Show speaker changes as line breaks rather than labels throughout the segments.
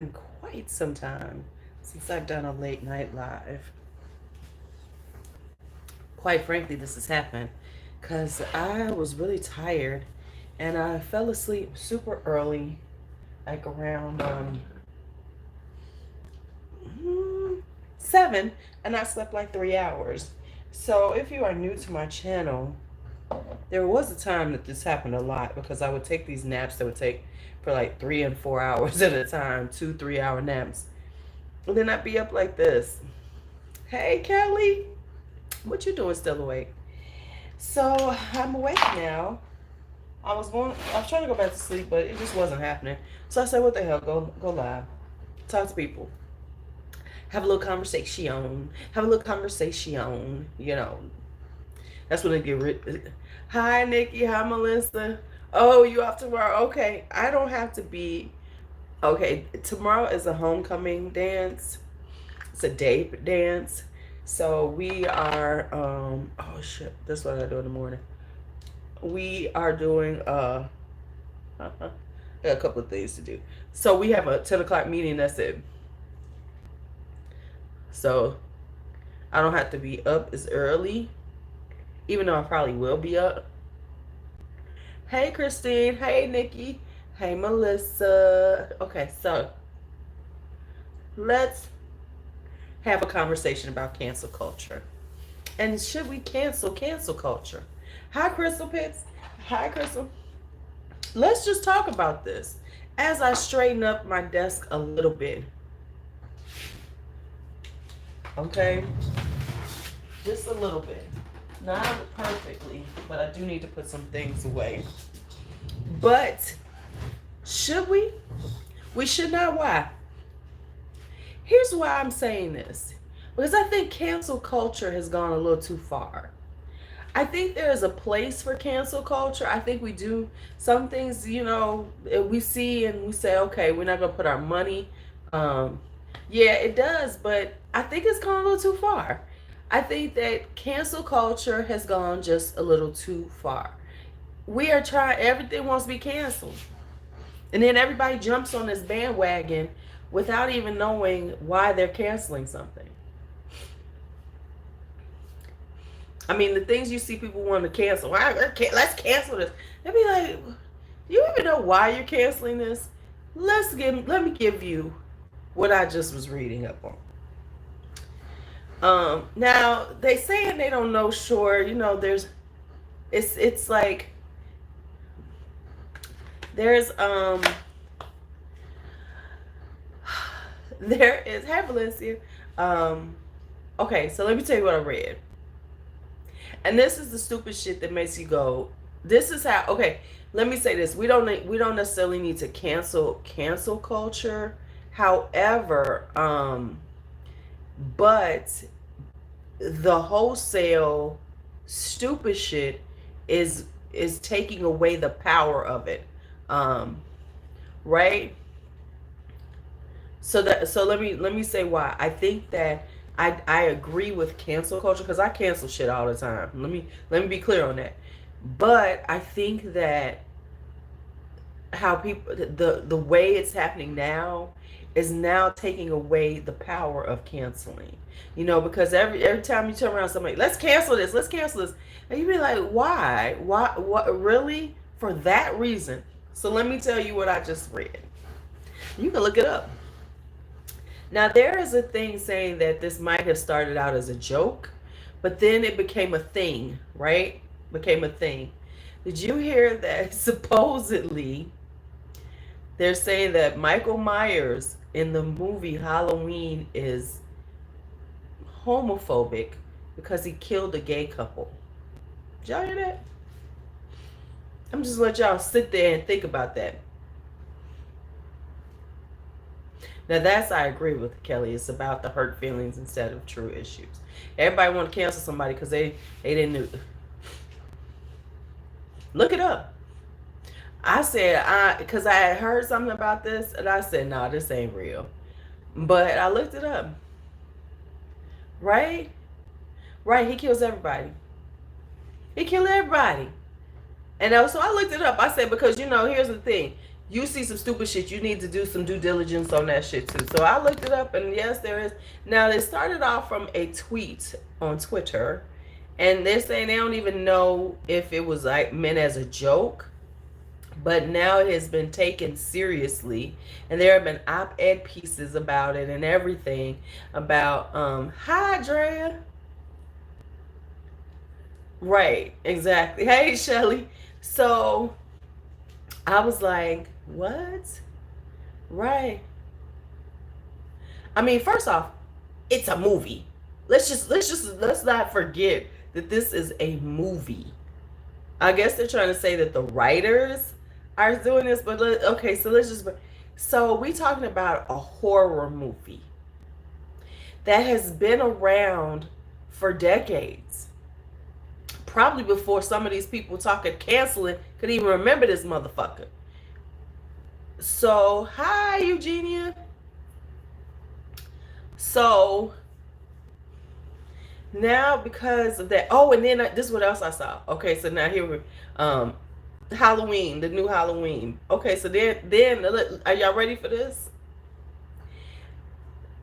in quite some time since I've done a late night live. Quite frankly, this has happened because I was really tired and I fell asleep super early, like around 7, and I slept like 3 hours. So if you are new to my channel, there was a time that this happened a lot because I would take these naps that would take for like 3 and 4 hours at a time, 2 3 hour naps. And then I'd be up like this. Hey Kelly, what you doing still awake? So I'm awake now. I was trying to go back to sleep, but it just wasn't happening. So I said, what the hell, go live. Talk to people. Have a little conversation. Have a little conversation. That's when they get rid. Hi, Nikki. Hi, Melissa. Oh, you off tomorrow? Okay. I don't have to be. Okay. Tomorrow is a homecoming dance. It's a day dance. So we are. Oh shit. That's what I do in the morning. We are doing. A couple of things to do. So we have a 10 o'clock meeting. That's it. So I don't have to be up as early, even though I probably will be up. Hey, Christine. Hey, Nikki. Hey, Melissa. Okay, so let's have a conversation about cancel culture. And should we cancel culture? Hi, Crystal Pitts. Hi, Crystal. Let's just talk about this as I straighten up my desk a little bit. Okay? Just a little bit. Not perfectly, but I do need to put some things away. But should we? We should not. Why? Here's why I'm saying this. Because I think cancel culture has gone a little too far. I think there is a place for cancel culture. I think we do some things, we see and we say, okay, we're not going to put our money. Yeah, it does, but I think it's gone a little too far. I think that cancel culture has gone just a little too far. We are trying, everything wants to be canceled. And then everybody jumps on this bandwagon without even knowing why they're canceling something. I mean, the things you see people want to cancel. Let's cancel this. They'd be like, do you even know why you're canceling this? Let me give you what I just was reading up on. Now they saying they don't know. Sure, it's like there's there is. Hey, Valencia. Okay, so let me tell you what I read. And this is the stupid shit that makes you go, this is how. Okay, let me say this. We don't necessarily need to cancel culture. However, but the wholesale stupid shit is taking away the power of it. Right? So let me say why. I think that I agree with cancel culture because I cancel shit all the time. Let me be clear on that. But I think that how people the way it's happening now is now taking away the power of canceling. Because every time you turn around somebody, let's cancel this, and you be like, why? What really? For that reason. So let me tell you what I just read. You can look it up. Now, there is a thing saying that this might have started out as a joke, but then it became a thing, right? Became a thing. Did you hear that supposedly they're saying that Michael Myers in the movie Halloween is homophobic because he killed a gay couple? Did y'all hear that? I'm just let y'all sit there and think about that. Now I agree with Kelly. It's about the hurt feelings instead of true issues. Everybody want to cancel somebody because they didn't know. Look it up. I said, because I had heard something about this, and I said, no, this ain't real. But I looked it up. Right? Right, he kills everybody. He killed everybody. And so I looked it up. I said, because, here's the thing. you see some stupid shit, you need to do some due diligence on that shit too. So I looked it up, and yes, there is. Now, they started off from a tweet on Twitter, and they're saying they don't even know if it was like meant as a joke, but now it has been taken seriously, and there have been op-ed pieces about it and everything about hi Drea. Right, exactly. Hey Shelly. So I was like, what? Right. I mean, first off, it's a movie. Let's not forget that this is a movie. I guess they're trying to say that the writers are doing this, but okay, so let's just. So we talking about a horror movie that has been around for decades. Probably before some of these people talking canceling could even remember this motherfucker. So, hi Eugenia. So now because of that, oh, and then this is what else I saw. Okay, so now here we Halloween, the new Halloween. Okay, so then are y'all ready for this?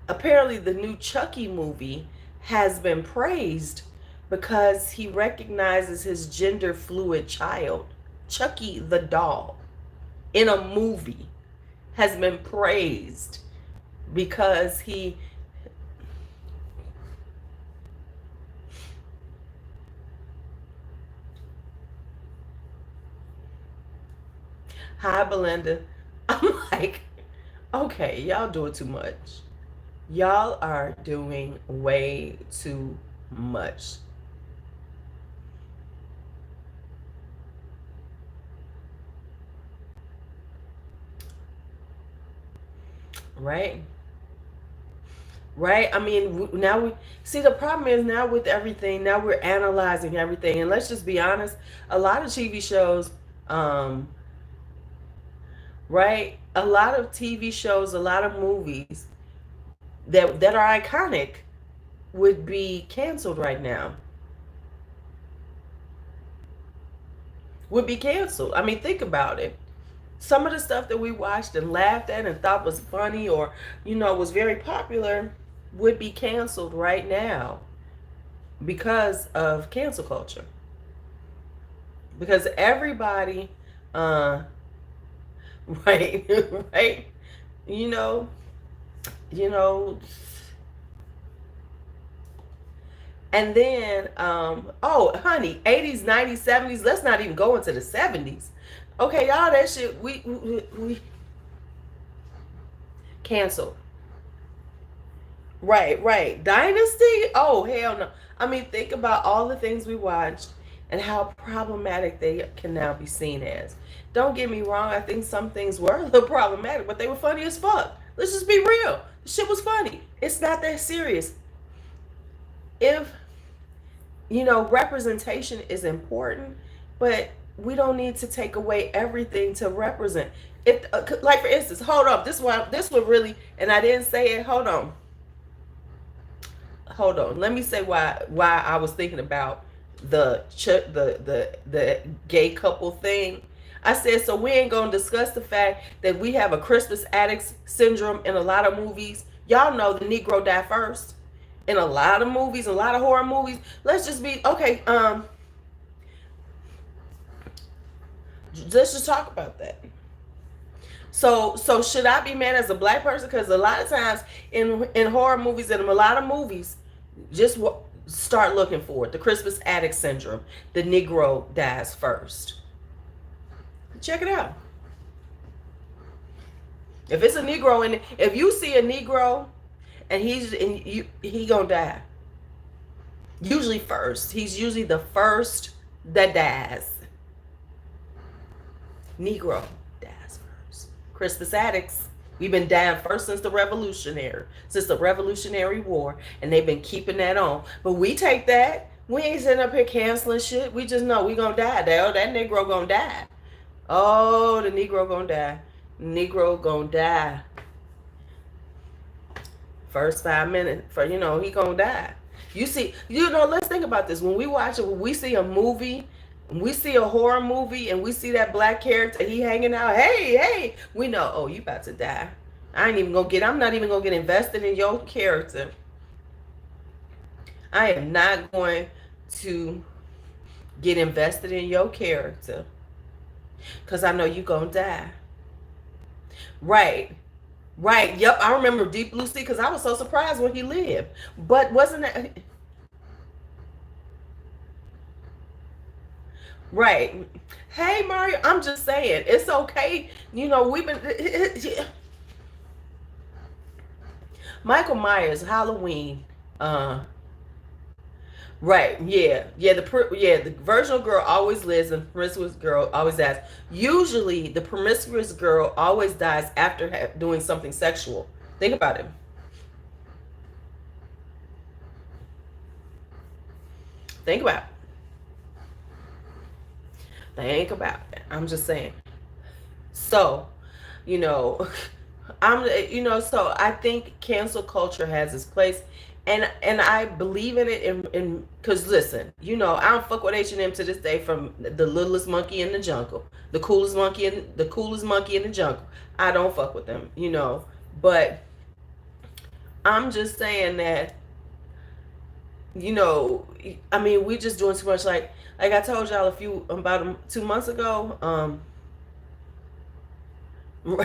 Apparently the new Chucky movie has been praised because he recognizes his gender fluid child. Chucky the doll in a movie has been praised because he. Hi, Belinda. I'm like, okay, y'all doing too much. Y'all are doing way too much. Right? Right? I mean, now we see the problem is now with everything, now we're analyzing everything. And let's just be honest, a lot of TV shows, right? A lot of TV shows, a lot of movies that are iconic would be canceled right now. Would be canceled. I mean, think about it. Some of the stuff that we watched and laughed at and thought was funny or, was very popular would be canceled right now because of cancel culture. Because everybody, right, right, you know, and then, oh, honey, 80s, 90s, 70s, let's not even go into the 70s. Okay, y'all, that shit, we canceled. Right. Dynasty? Oh, hell no. I mean, think about all the things we watched and how problematic they can now be seen as. Don't get me wrong, I think some things were a little problematic, but they were funny as fuck. Let's just be real. The shit was funny. It's not that serious. If, representation is important, but we don't need to take away everything to represent. If, like for instance, hold up, this one really, and I didn't say it. Hold on. Let me say why I was thinking about the gay couple thing. I said, so we ain't gonna discuss the fact that we have a Christmas addict syndrome in a lot of movies. Y'all know the Negro died first in a lot of movies, a lot of horror movies. Let's just be okay. Let's just talk about that. So should I be mad as a black person? Because a lot of times in horror movies and a lot of movies, just start looking for it. The Christmas addict syndrome. The Negro dies first. Check it out. If it's a Negro, and if you see a Negro and he gonna die. Usually first. He's usually the first that dies. Negro dies first. Christmas addicts. We've been dying first since the Revolutionary War, and they've been keeping that on. But we take that. We ain't sitting up here canceling shit. We just know we gonna die. That Negro gonna die. Oh, the Negro gonna die. Negro gonna die. First 5 minutes he gonna die. You see, let's think about this. When we see a movie We see a horror movie and we see that black character, he hanging out, hey, we know, oh, you about to die. I'm not even gonna get invested in your character. I am not going to get invested in your character because I know you gonna die. Right. Right. Yep. I remember Deep Blue Sea because I was so surprised when he lived. But wasn't that right? Hey Mario, I'm just saying it's okay. We've been Michael Myers, Halloween. Uh right. Yeah. The virginal girl always lives and the promiscuous girl always dies. Usually the promiscuous girl always dies after doing something sexual. Think about it. Think about it. Think about it. I'm just saying. So, you know, so I think cancel culture has its place, and I believe in it. In because listen, I don't fuck with H&M to this day. From the littlest monkey in the jungle, the coolest monkey in the jungle. I don't fuck with them, But I'm just saying that, I mean, we just doing too much. Like I told y'all about 2 months ago.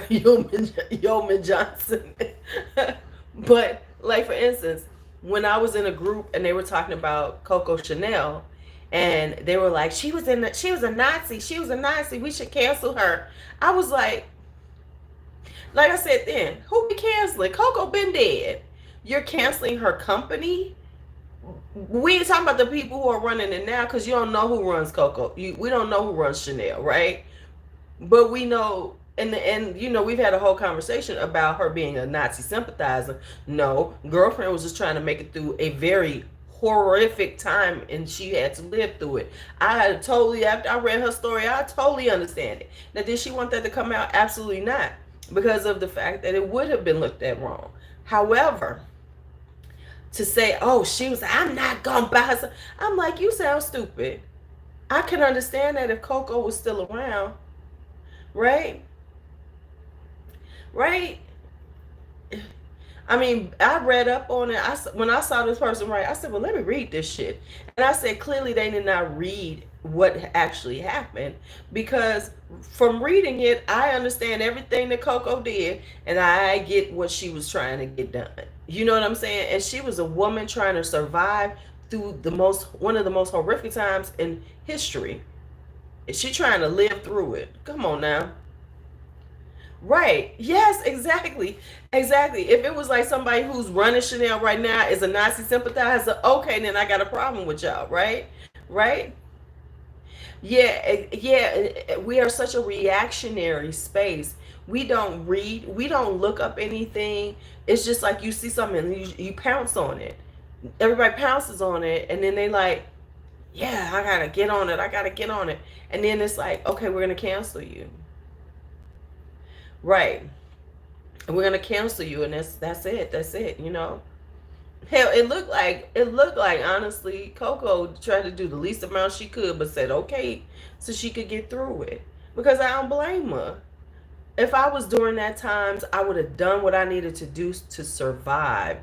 Yeoman Johnson. But like for instance, when I was in a group and they were talking about Coco Chanel, and they were like, she was a Nazi, we should cancel her. I was like I said then, who we canceling? Coco been dead. You're canceling her company. We ain't talking about the people who are running it now, because you don't know who runs Coco. We don't know who runs Chanel, right? But we know, and we've had a whole conversation about her being a Nazi sympathizer. No, girlfriend was just trying to make it through a very horrific time, and she had to live through it. After I read her story, I totally understand it. Now, did she want that to come out? Absolutely not, because of the fact that it would have been looked at wrong. However, to say, oh, I'm not gonna buy her, I'm like, you sound stupid. I can understand that if Coco was still around, right? Right? I mean, I read up on it. When I saw this person write, I said, well, let me read this shit. And I said, clearly they did not read what actually happened, because from reading it, I understand everything that Coco did, and I get what she was trying to get done. You know what I'm saying? And she was a woman trying to survive through one of the most horrific times in history. Is she trying to live through it? Come on now. Right. Yes, exactly. Exactly. If it was like somebody who's running Chanel right now is a Nazi sympathizer, okay, then I got a problem with y'all, right? Right? Yeah, we are such a reactionary space. We don't read, we don't look up anything. It's just like you see something and you pounce on it. Everybody pounces on it, and then they like, yeah, I gotta get on it. I gotta get on it. And then it's like, okay, we're gonna cancel you. Right. And we're gonna cancel you, and that's it. That's it. Hell, it looked like honestly, Coco tried to do the least amount she could, but said okay, so she could get through it. Because I don't blame her. If I was during that times, I would have done what I needed to do to survive.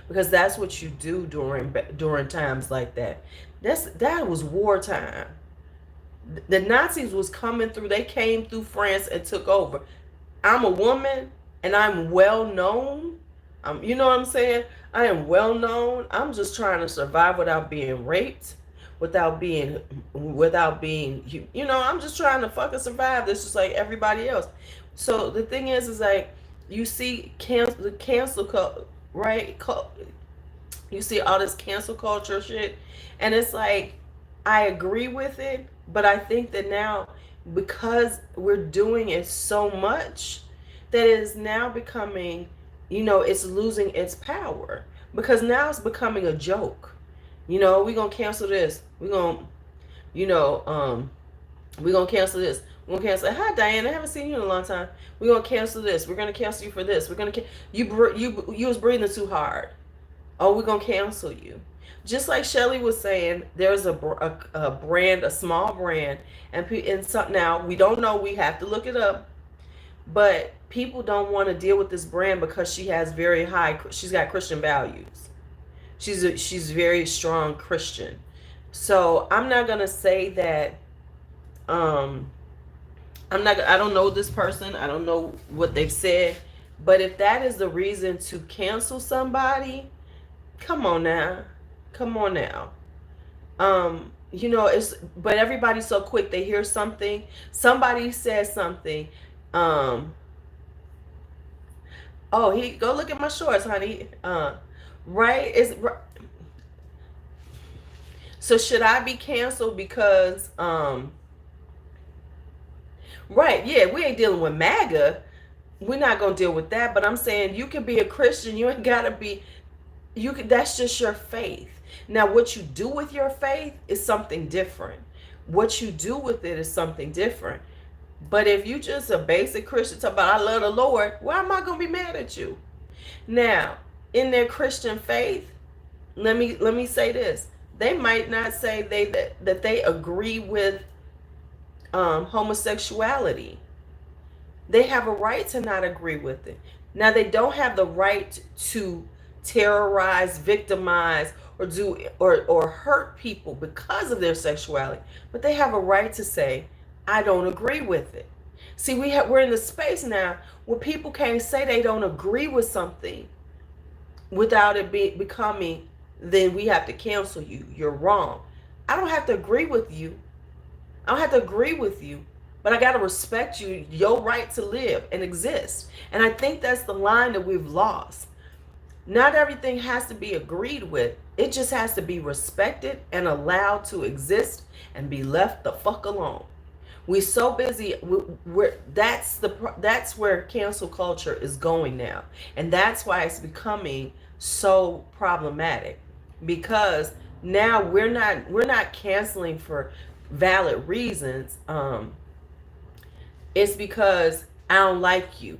Because that's what you do during times like that. That was wartime. The Nazis was coming through. They came through France and took over. I'm a woman and I'm well known. You know what I'm saying? I am well known. I'm just trying to survive without being raped, without being, I'm just trying to fucking survive. This just like everybody else. So the thing is like, you see cancel, right? You see all this cancel culture shit, and it's like, I agree with it, but I think that now, because we're doing it so much, that it is now becoming, it's losing its power, because now it's becoming a joke. We're gonna cancel this. We're gonna, we're gonna cancel this. We're gonna cancel. Hi, Diane. I haven't seen you in a long time. We're gonna cancel this. We're gonna cancel you for this. We're gonna you was breathing too hard. Oh, we're gonna cancel you. Just like Shelly was saying, there's a brand, a small brand, and so now we don't know. We have to look it up, but people don't want to deal with this brand because she has very high. She's got Christian values. She's very strong Christian. So I'm not gonna say that. I'm not. I don't know this person. I don't know what they've said, but if that is the reason to cancel somebody, come on now, come on now. It's but everybody's so quick. They hear something, somebody says something. Um, oh, he go look at my shorts, honey. Right? So should I be canceled because right, yeah, we ain't dealing with MAGA. We're not gonna deal with that. But I'm saying you can be a Christian. You ain't gotta be. You can. That's just your faith. Now, what you do with your faith is something different. What you do with it is something different. But if you just a basic Christian, talk about I love the Lord, why am I gonna be mad at you? Now, in their Christian faith, let me say this: they might not say that they agree with homosexuality. They have a right to not agree with it. Now they don't have the right to terrorize, victimize, or or hurt people because of their sexuality, but they have a right to say, "I don't agree with it." See, we're in the space now where people can't say they don't agree with something without it becoming, then we have to cancel you. You're wrong. I don't have to agree with you. I don't have to agree with you, but I got to respect you, your right to live and exist. And I think that's the line that we've lost. Not everything has to be agreed with. It just has to be respected and allowed to exist and be left the fuck alone. We're so busy. That's where cancel culture is going now, and that's why it's becoming so problematic, because now we're not canceling for valid reasons. It's because I don't like you,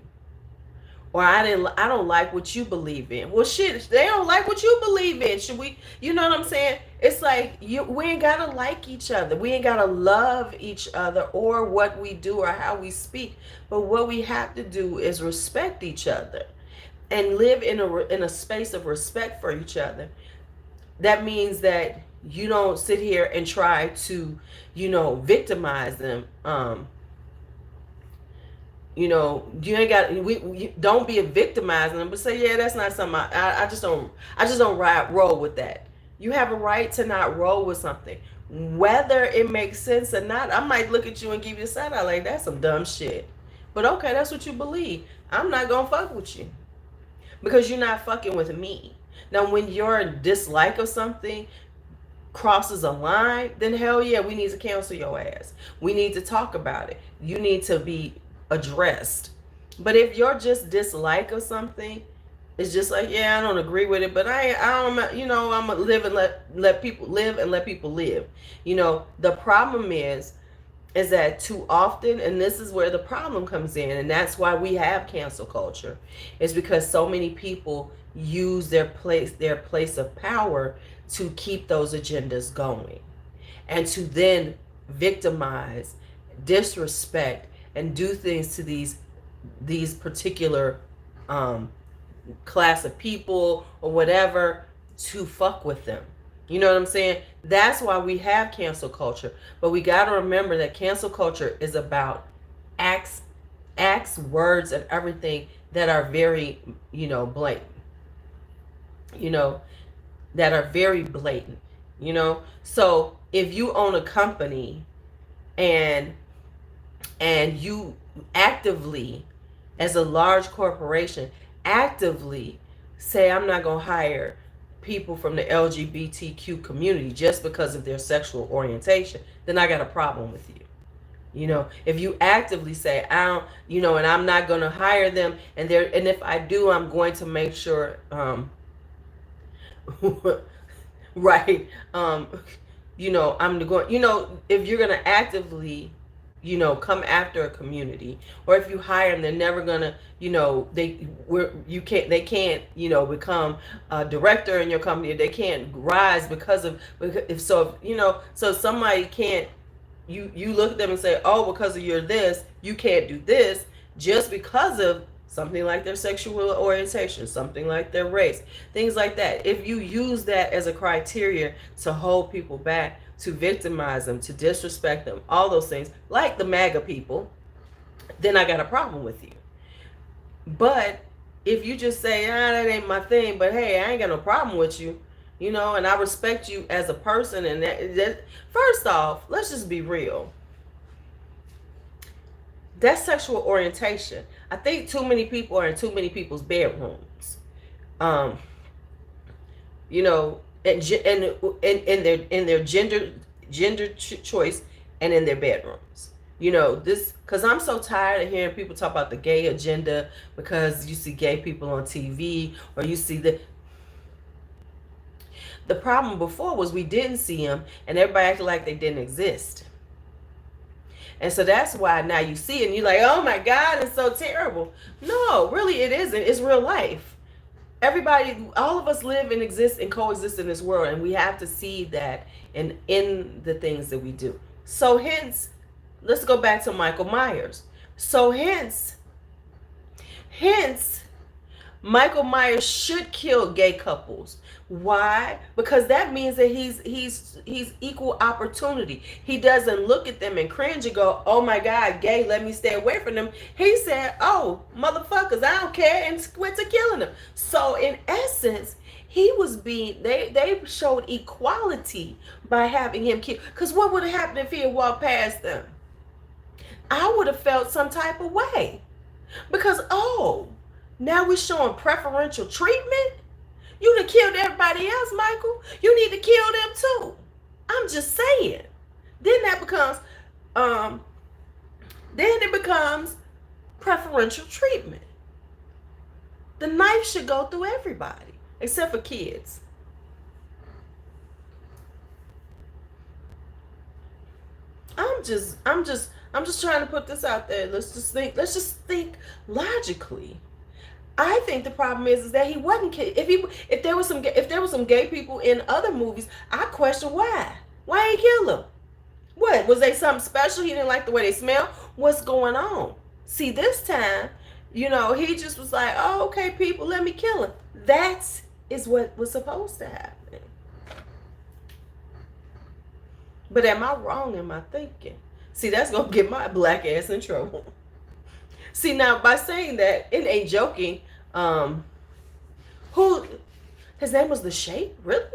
or I don't like what you believe in. Well, shit, they don't like what you believe in. Should we? You know what I'm saying? It's like we ain't gotta like each other. We ain't gotta love each other or what we do or how we speak. But what we have to do is respect each other and live in a space of respect for each other. That means that you don't sit here and try to, victimize them. You ain't got. We don't be a victimizing them, but say, yeah, that's not something. I just don't roll with that. You have a right to not roll with something, whether it makes sense or not. I might look at you and give you a side eye like that's some dumb shit, but okay, that's what you believe. I'm not gonna fuck with you because you're not fucking with me. Now, when your dislike of something crosses a line, then hell yeah, we need to cancel your ass. We need to talk about it. You need to be addressed. But if your just dislike of something is just like, yeah, I don't agree with it, but I don't, I'm gonna live and let people live and let people live. The problem is that too often, and this is where the problem comes in, and that's why we have cancel culture, is because so many people use their place of power to keep those agendas going, and to then victimize, disrespect, and do things to these particular class of people or whatever to fuck with them. You know what I'm saying? That's why we have cancel culture. But we got to remember that cancel culture is about acts, words, and everything that are very, blatant. That are very blatant. So if you own a company and you actively, as a large corporation, actively say, I'm not going to hire people from the LGBTQ community just because of their sexual orientation, then I got a problem with you. If you actively say, I don't, and I'm not going to hire them, and if I do, I'm going to make sure, right, I'm going, if you're going to actively come after a community, or if you hire them, they're never gonna, they can't, become a director in your company. They can't rise because of, if so, so somebody can't, you look at them and say, oh, because of your this, you can't do this, just because of something like their sexual orientation, something like their race, things like that. If you use that as a criteria to hold people back, to victimize them, to disrespect them, all those things, like the MAGA people, then I got a problem with you. But if you just say, that ain't my thing, but hey, I ain't got no problem with you, and I respect you as a person, and that first off, let's just be real. That's sexual orientation. I think too many people are in too many people's bedrooms. In their gender choice, and in their bedrooms. This, because I'm so tired of hearing people talk about the gay agenda, because you see gay people on TV, or you see the problem before was we didn't see them, and everybody acted like they didn't exist. And so that's why now you see it and you're like, oh my God, it's so terrible. No, really it isn't. It's real life. Everybody, all of us live and exist and coexist in this world, and we have to see that in the things that we do. So hence, let's go back to Michael Myers. So hence, Michael Myers should kill gay couples. Why? Because that means that he's equal opportunity. He doesn't look at them and cringe and go, oh my God, gay, let me stay away from them. He said, oh, motherfuckers, I don't care, and went to killing them. So in essence, he was being, they showed equality by having him killed. Because what would have happened if he had walked past them? I would have felt some type of way. Because, oh, now we're showing preferential treatment? You done killed everybody else, Michael. You need to kill them too. I'm just saying. Then that becomes, it becomes preferential treatment. The knife should go through everybody, except for kids. I'm just trying to put this out there. Let's just think logically. I think the problem is that he wasn't. If there was some gay people in other movies, I question why. Why ain't kill them? What, was they something special? He didn't like the way they smell? What's going on? See, this time, he just was like, oh, okay, people, let me kill him. That is what was supposed to happen. But am I wrong in my thinking? See, that's gonna get my black ass in trouble. See, now by saying that, it ain't joking. Who, his name was The Shape, really?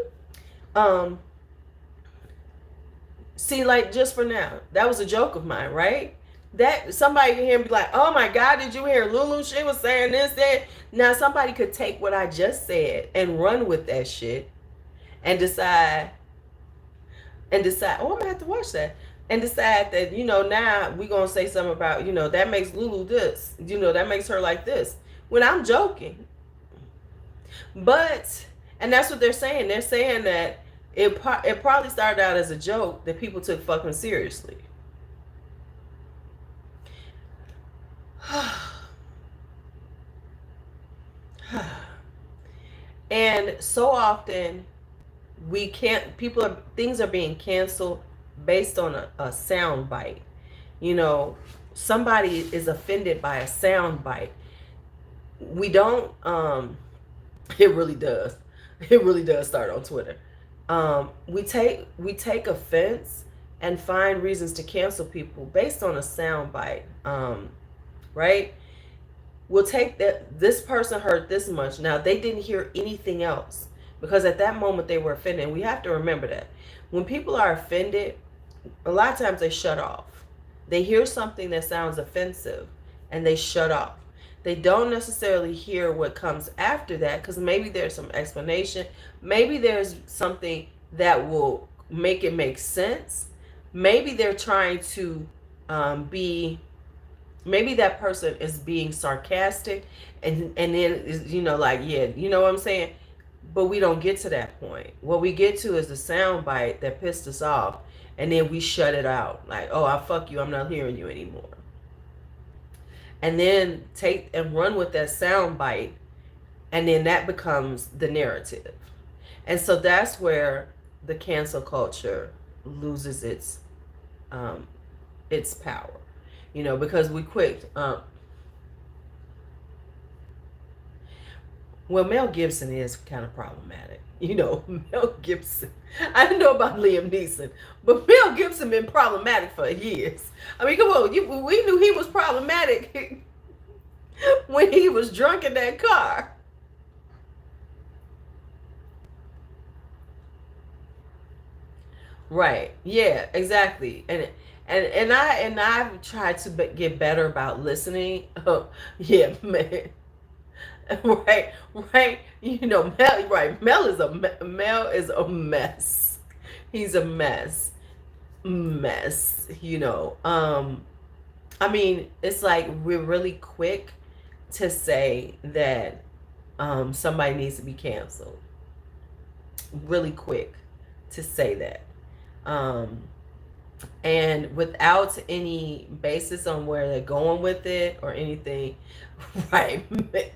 See, like, just for now, that was a joke of mine, right? That somebody can hear and be like, oh my God, did you hear LuuLuu? She was saying this, that. Now somebody could take what I just said and run with that shit and decide, oh, I'm gonna have to watch that. And decide that, now we're going to say something about, that makes LuuLuu this. That makes her like this. When I'm joking. But, and that's what they're saying. They're saying that it probably started out as a joke that people took fucking seriously. And so often things are being canceled based on a sound bite. Somebody is offended by a sound bite. We don't, it really does start on Twitter. We take offense and find reasons to cancel people based on a sound bite. Right? We'll take that this person heard this much. Now they didn't hear anything else, because at that moment they were offended. And we have to remember that when people are offended, a lot of times they shut off. They hear something that sounds offensive and they shut off. They don't necessarily hear what comes after that, because maybe there's some explanation. Maybe there's something that will make it make sense. Maybe they're trying to maybe that person is being sarcastic and then is, like, yeah, you know what I'm saying? But we don't get to that point. What we get to is the sound bite that pissed us off. and then we shut it out. Like, oh, I fuck you, I'm not hearing you anymore. And then take and run with that sound bite, and then that becomes the narrative. And so that's where the cancel culture loses its power, you know, because we quick. Well, Mel Gibson is kind of problematic. You know, Mel Gibson. I didn't know about Liam Neeson, but Mel Gibson been problematic for years. I mean, come on, we knew he was problematic when he was drunk in that car. Right. Yeah, exactly. And I've tried to get better about listening. Oh, yeah, man. Right, right. You know, Mel. Right, Mel is a mess. He's a mess. You know. I mean, it's like we're really quick to say that somebody needs to be canceled. Really quick to say that. Um, and without any basis on where they're going with it or anything. Right,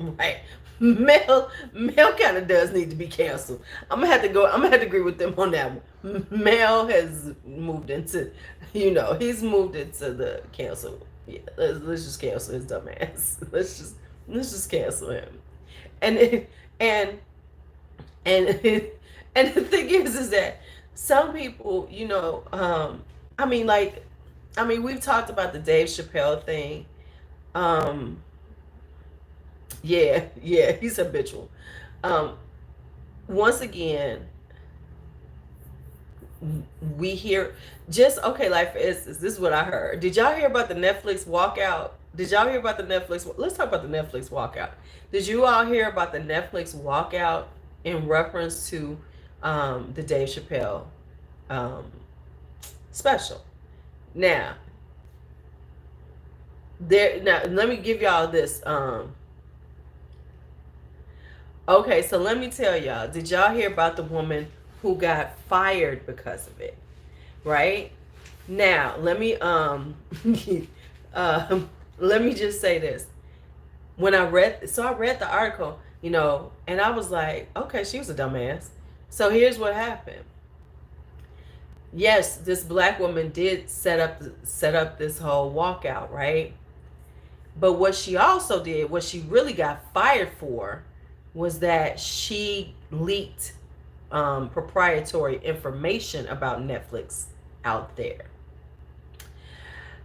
right. Mel kind of does need to be canceled. I'm gonna have to agree with them on that one. Mel has moved into, you know, he's moved into the cancel. Yeah, let's just cancel his dumb ass. Let's just cancel him. And and and and the thing is that some people, you know, I mean, like, I mean, we've talked about the Dave Chappelle thing. Um, yeah, he's habitual. Um, Once again, we hear just okay. Like for instance, this is what I heard. Did y'all hear about the Netflix walkout? Did y'all hear about the Netflix? Let's talk about the Netflix walkout. Did you all hear about the Netflix walkout in reference to the Dave Chappelle um, special? Now, now let me give y'all this. Okay, so let me tell y'all. Did y'all hear about the woman who got fired because of it? Right? Now, let me let me just say this. When I read the article, you know, and I was like, okay, she was a dumbass. So here's what happened. Yes, this black woman did set up this whole walkout, right? But what she also did, what she really got fired for, was that she leaked proprietary information about Netflix out there.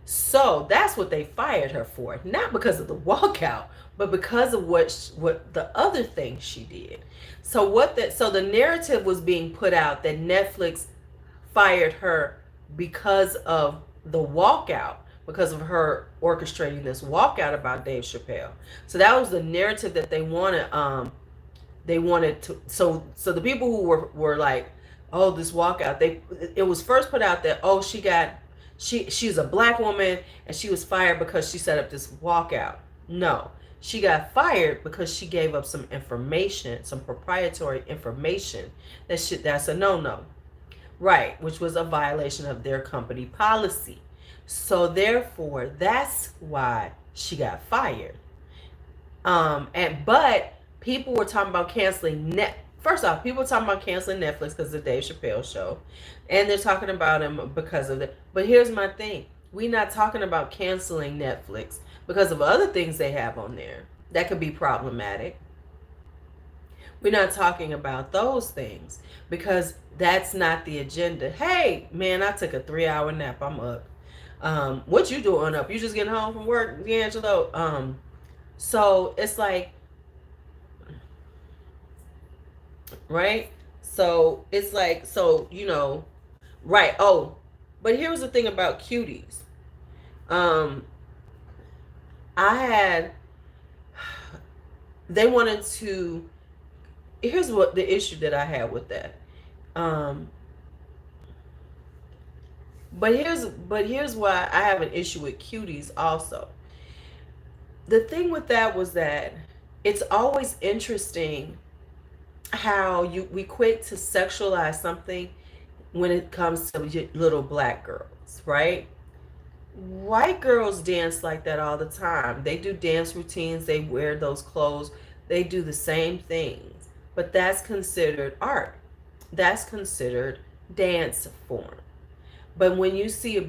So that's what they fired her for, not because of the walkout, but because of what the other thing she did. So so the narrative was being put out that Netflix fired her because of the walkout, because of her orchestrating this walkout about Dave Chappelle. So that was the narrative that they wanted. They wanted to. So the people who were like, oh, this walkout. It was first put out that, oh, she's a black woman and she was fired because she set up this walkout. No, she got fired because she gave up some information, some proprietary information. That's a no. Right, which was a violation of their company policy. So therefore, that's why she got fired. But people were talking about canceling First off, people were talking about canceling Netflix because of the Dave Chappelle show, and they're talking about him because of it. But here's my thing: we're not talking about canceling Netflix because of other things they have on there that could be problematic. We're not talking about those things because that's not the agenda. Hey, man, I took a 3-hour nap. I'm up. What you doing up? You just getting home from work, D'Angelo? So it's like, right? So it's like, so, you know, right. Oh, but here's the thing about cuties. They wanted to, here's what the issue that I had with that. But here's why I have an issue with cuties also. The thing with that was that it's always interesting how we quick to sexualize something when it comes to little black girls, right? White girls dance like that all the time. They do dance routines, they wear those clothes, they do the same things. But that's considered art. That's considered dance form. But when you see a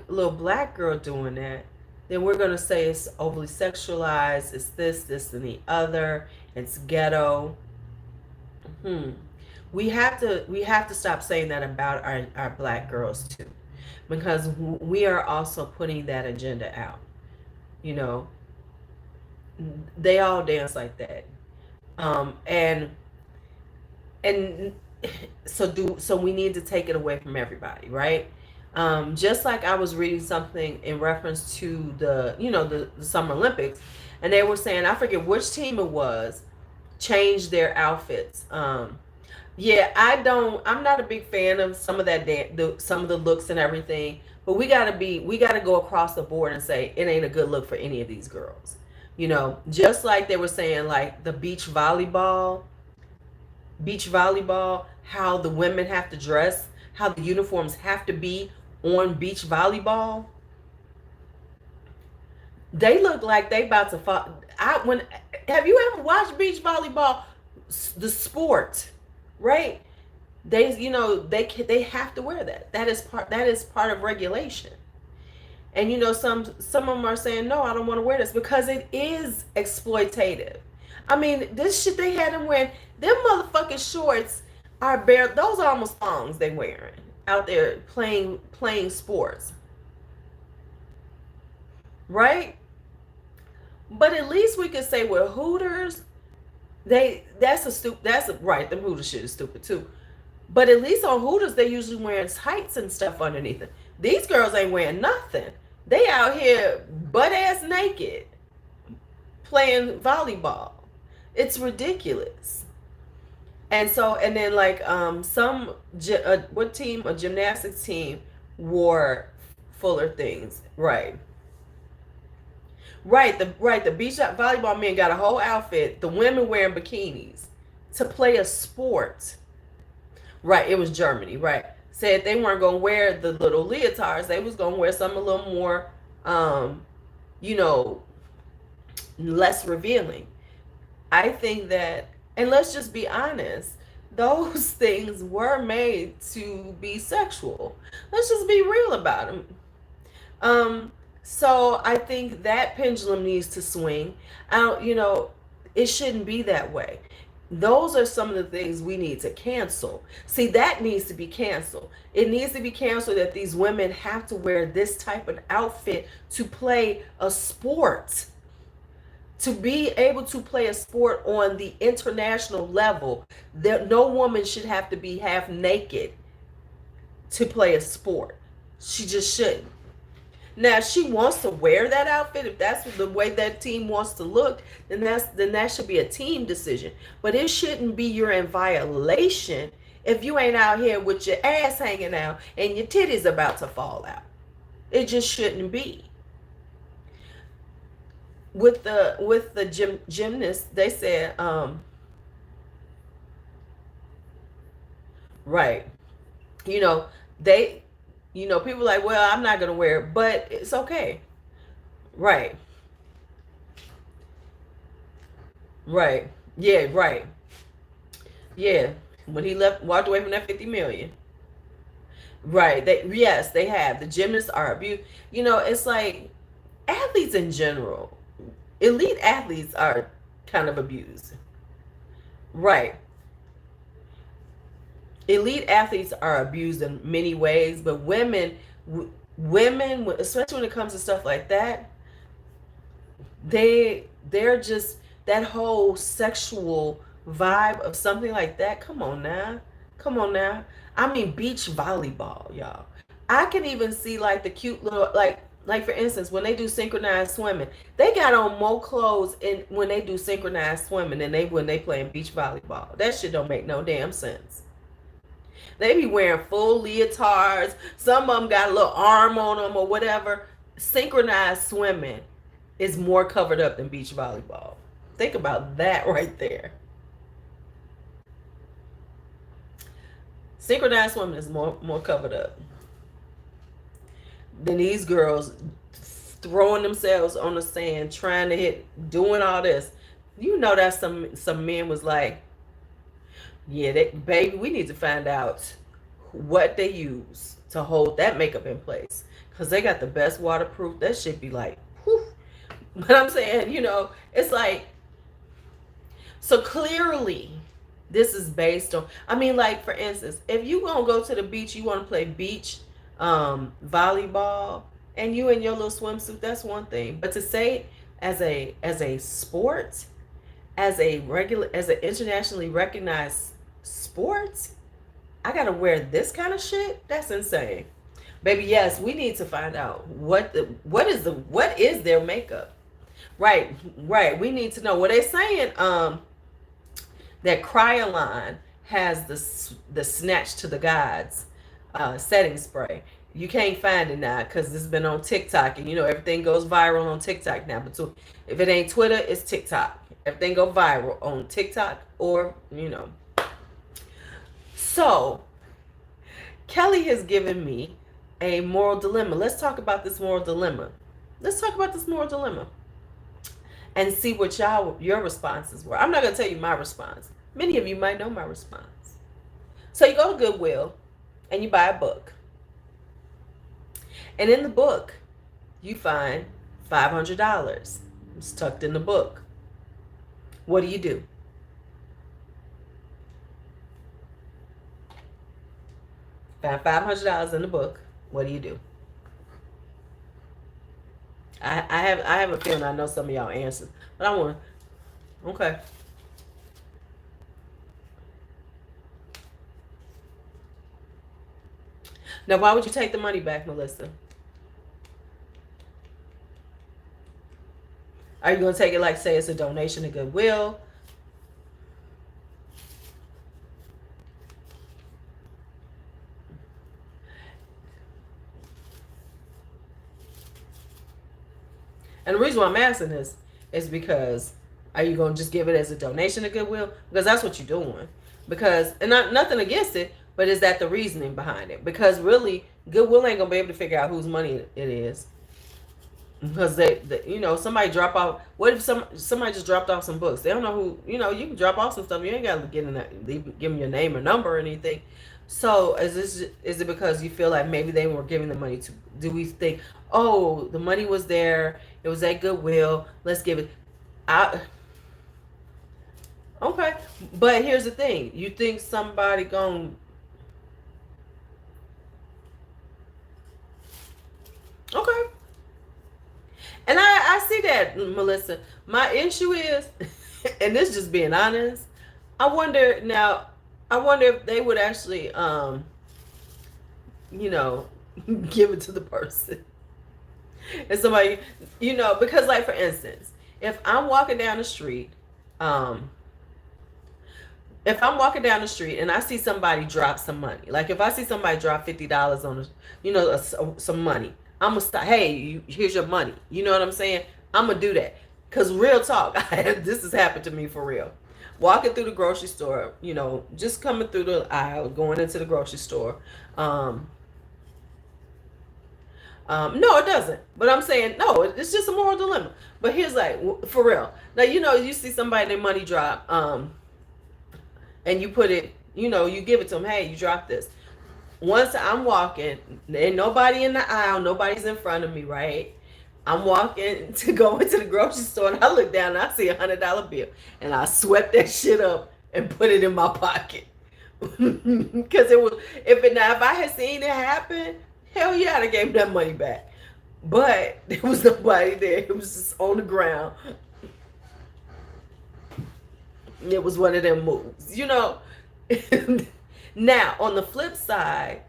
little black girl doing that, then we're gonna say it's overly sexualized, it's this, and the other, it's ghetto. Hmm. We have to stop saying that about our black girls too, because we are also putting that agenda out. You know, they all dance like that, and and so we need to take it away from everybody, right? Just like I was reading something in reference to the Summer Olympics, and they were saying, I forget which team it was, changed their outfits. Yeah, I'm not a big fan of some of that some of the looks and everything, but we gotta go across the board and say it ain't a good look for any of these girls. Just like they were saying, like the beach volleyball, how the women have to dress, how the uniforms have to be on beach volleyball. They look like they about to fall. Have you ever watched beach volleyball, the sport, right? They have to wear that. That is part of regulation. And some of them are saying, no, I don't want to wear this because it is exploitative. I mean, this shit they had them wearing, them motherfucking shorts are bare. Those are almost thongs they wearing out there playing sports, right? But at least we could say with Hooters, right. Them Hooters shit is stupid too. But at least on Hooters, they usually wearing tights and stuff underneath it. These girls ain't wearing nothing. They out here butt ass naked playing volleyball. It's ridiculous. And then like what team? A gymnastics team wore fuller things. Right. The beach volleyball men got a whole outfit. The women wearing bikinis to play a sport. Right, it was Germany, right. Said they weren't gonna wear the little leotards. They was gonna wear something a little more you know, less revealing. I think that, and let's just be honest, those things were made to be sexual. Let's just be real about them. So I think that pendulum needs to swing. It shouldn't be that way. Those are some of the things we need to cancel. See, that needs to be canceled. It needs to be canceled that these women have to wear this type of outfit to play a sport. To be able to play a sport on the international level, that no woman should have to be half naked to play a sport. She just shouldn't. Now, if she wants to wear that outfit, if that's the way that team wants to look, then that should be a team decision. But it shouldn't be you're in violation if you ain't out here with your ass hanging out and your titties about to fall out. It just shouldn't be. With the gymnasts, they said, right, they, people like, well, I'm not gonna wear it, but it's okay. Right. Yeah, right. Yeah. When he walked away from that 50 million. Right. Yes, they have. The gymnasts are abused. It's like athletes in general, elite athletes are kind of abused. Right. Elite athletes are abused in many ways, but women, especially when it comes to stuff like that, they're just that whole sexual vibe of something like that. Come on now. I mean, beach volleyball, y'all. I can even see like the cute little, like for instance, when they do synchronized swimming, they got on more clothes when they do synchronized swimming than when they playing beach volleyball. That shit don't make no damn sense. They be wearing full leotards. Some of them got a little arm on them or whatever. Synchronized swimming is more covered up than beach volleyball. Think about that right there. Synchronized swimming is more covered up than these girls throwing themselves on the sand, trying to hit, doing all this. You know that some men was like, yeah, baby, we need to find out what they use to hold that makeup in place, because they got the best waterproof. That should be like, whew. But I'm saying, it's like, so clearly this is based on, I mean, like, for instance, if you gonna go to the beach, you want to play beach volleyball, and you in your little swimsuit, that's one thing. But to say as a sport, as an internationally recognized sport, I gotta wear this kind of shit, that's insane. Baby, yes, we need to find out what is their makeup. Right. We need to know. What they saying, that Cryoline has the Snatch to the Gods setting spray. You can't find it now because it's been on TikTok, and everything goes viral on TikTok now. But if it ain't Twitter, it's TikTok. Everything go viral on TikTok or. So Kelly has given me a moral dilemma. Let's talk about this moral dilemma. And see what your responses were. I'm not going to tell you my response. Many of you might know my response. So you go to Goodwill and you buy a book. And in the book, you find $500. It's tucked in the book. What do? Find $500 in the book. What do? I have a feeling I know some of y'all answers, but I want to. Okay. Now, why would you take the money back, Melissa? Are you going to take it like, say, it's a donation to Goodwill? And the reason why I'm asking this is because, are you going to just give it as a donation to Goodwill? Because that's what you're doing. Because, and nothing against it, but is that the reasoning behind it? Because really, Goodwill ain't going to be able to figure out whose money it is. Because somebody drop off. What if somebody just dropped off some books? They don't know who. You can drop off some stuff. You ain't got to give them your name or number or anything. So is it because you feel like maybe they were giving the money to? Do we think, oh, the money was there, it was at Goodwill, let's give it out? Okay, but here's the thing: you think somebody gonna? Okay. And I see that, Melissa. My issue is, and this is just being honest, I wonder if they would actually, give it to the person. And somebody, because like, for instance, if I'm walking down the street, and I see somebody drop some money, like if I see somebody drop $50 on, some money, I'm gonna stop. Hey, here's your money. You know what I'm saying? I'm gonna do that. Cause real talk, this has happened to me for real. Walking through the grocery store, just coming through the aisle, going into the grocery store. No, it doesn't. But I'm saying, no, it's just a moral dilemma. But here's like, for real. Now, you see somebody, their money drop, and you put it, you give it to them. Hey, you dropped this. Once I'm walking, ain't nobody in the aisle, nobody's in front of me, right? I'm walking to go into the grocery store, and I look down and I see $100 bill, and I swept that shit up and put it in my pocket. Because if I had seen it happen, hell yeah, I'd have gave that money back. But there was nobody there. It was just on the ground. It was one of them moves, Now, on the flip side,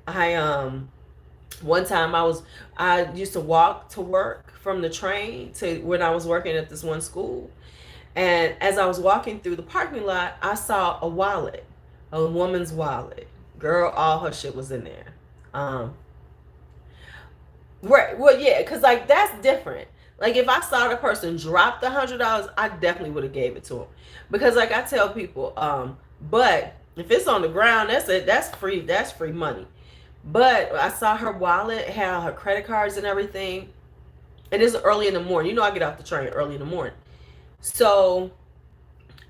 one time I used to walk to work from the train to when I was working at this one school. And as I was walking through the parking lot, I saw a wallet, a woman's wallet. Girl, all her shit was in there. Right. Well, yeah, because like that's different. Like if I saw the person drop the $100, I definitely would have gave it to him. Because like I tell people, but If it's on the ground, that's it. That's free. That's free money. But I saw her wallet, had her credit cards and everything. And it's early in the morning. You know, I get off the train early in the morning. So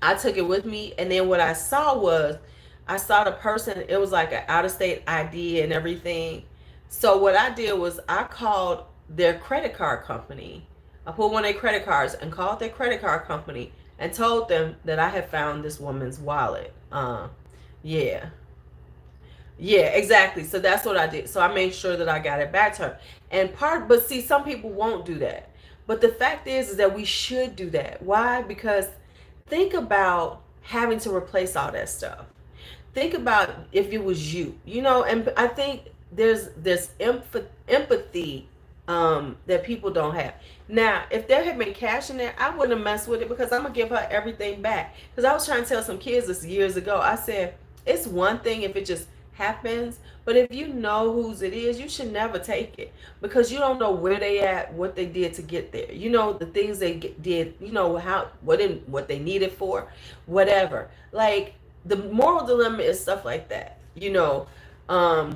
I took it with me. And then what I saw was, I saw the person, it was like an out of state ID and everything. So what I did was I called their credit card company. I put one of their credit cards and called their credit card company and told them that I had found this woman's wallet. Yeah. Yeah, exactly. So that's what I did. So I made sure that I got it back to her. But see, some people won't do that. But the fact is that we should do that. Why? Because think about having to replace all that stuff. Think about if it was you, and I think there's empathy that people don't have. Now, if there had been cash in there, I wouldn't have messed with it because I'm gonna give her everything back. Because I was trying to tell some kids this years ago. I said it's one thing if it just happens, but if you know whose it is, you should never take it because you don't know where they at, what they did to get there. The things they did. What they needed for, whatever. Like the moral dilemma is stuff like that. I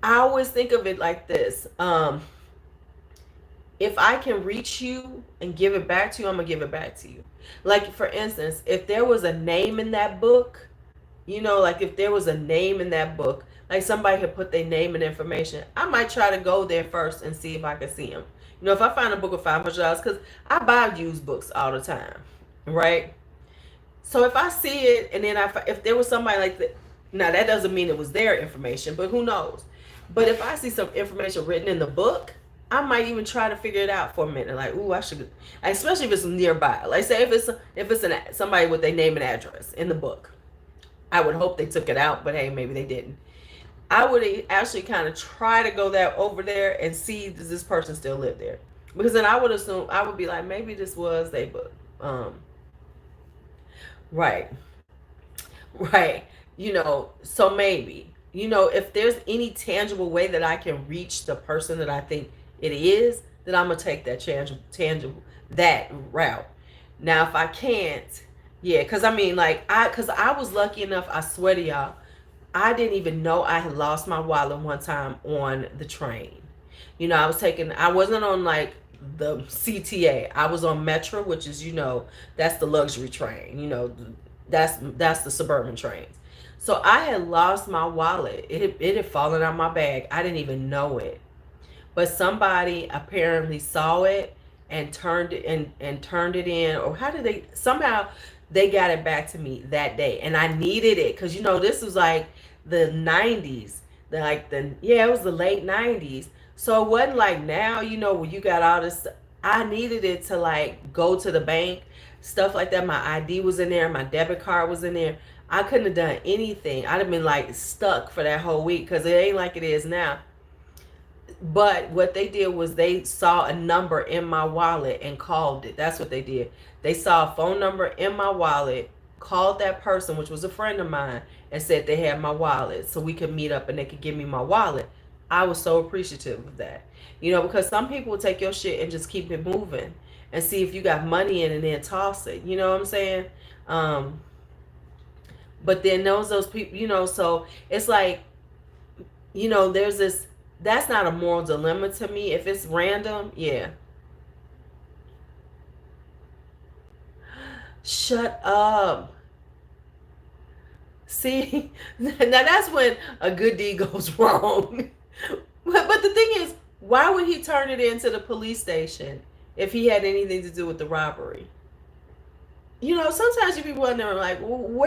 always think of it like this. If I can reach you and give it back to you, I'm gonna give it back to you. Like for instance, if there was a name in that book, like if there was a name in that book, like somebody had put their name and information, I might try to go there first and see if I can see them. If I find a book of $500, because I buy used books all the time, right? So if I see it, and then if there was somebody like that, now that doesn't mean it was their information, but who knows? But if I see some information written in the book, I might even try to figure it out for a minute. Like, ooh, I should, especially if it's nearby. Like, say if it's somebody with their name and address in the book, I would hope they took it out, but hey, maybe they didn't. I would actually kind of try to go over there and see, does this person still live there? Because then I would assume, I would be like, maybe this was their book. Right. Right. So maybe, if there's any tangible way that I can reach the person that I think it is, then I'm going to take that tangible, that route. Now, if I can't, yeah, because because I was lucky enough, I swear to y'all, I didn't even know I had lost my wallet one time on the train. I wasn't on like the CTA. I was on Metro, which is, that's the luxury train. That's the suburban trains. So I had lost my wallet. It had fallen out my bag. I didn't even know it. But somebody apparently saw it and turned it in, or somehow they got it back to me that day. And I needed it because this was like the 90s. It was the late 90s. So it wasn't like now, where you got all this. I needed it to like go to the bank, stuff like that. My ID was in there, my debit card was in there. I couldn't have done anything. I'd have been like stuck for that whole week because it ain't like it is now. But what they did was they saw a number in my wallet and called it. That's what they did. They saw a phone number in my wallet, called that person, which was a friend of mine, and said they had my wallet so we could meet up and they could give me my wallet. I was so appreciative of that. Because some people will take your shit and just keep it moving and see if you got money in and then toss it. You know what I'm saying? But then those people, so it's like, there's this, that's not a moral dilemma to me. If it's random, yeah. Shut up. See, now that's when a good deed goes wrong. But the thing is, why would he turn it into the police station if he had anything to do with the robbery? Sometimes you people wonder, like, what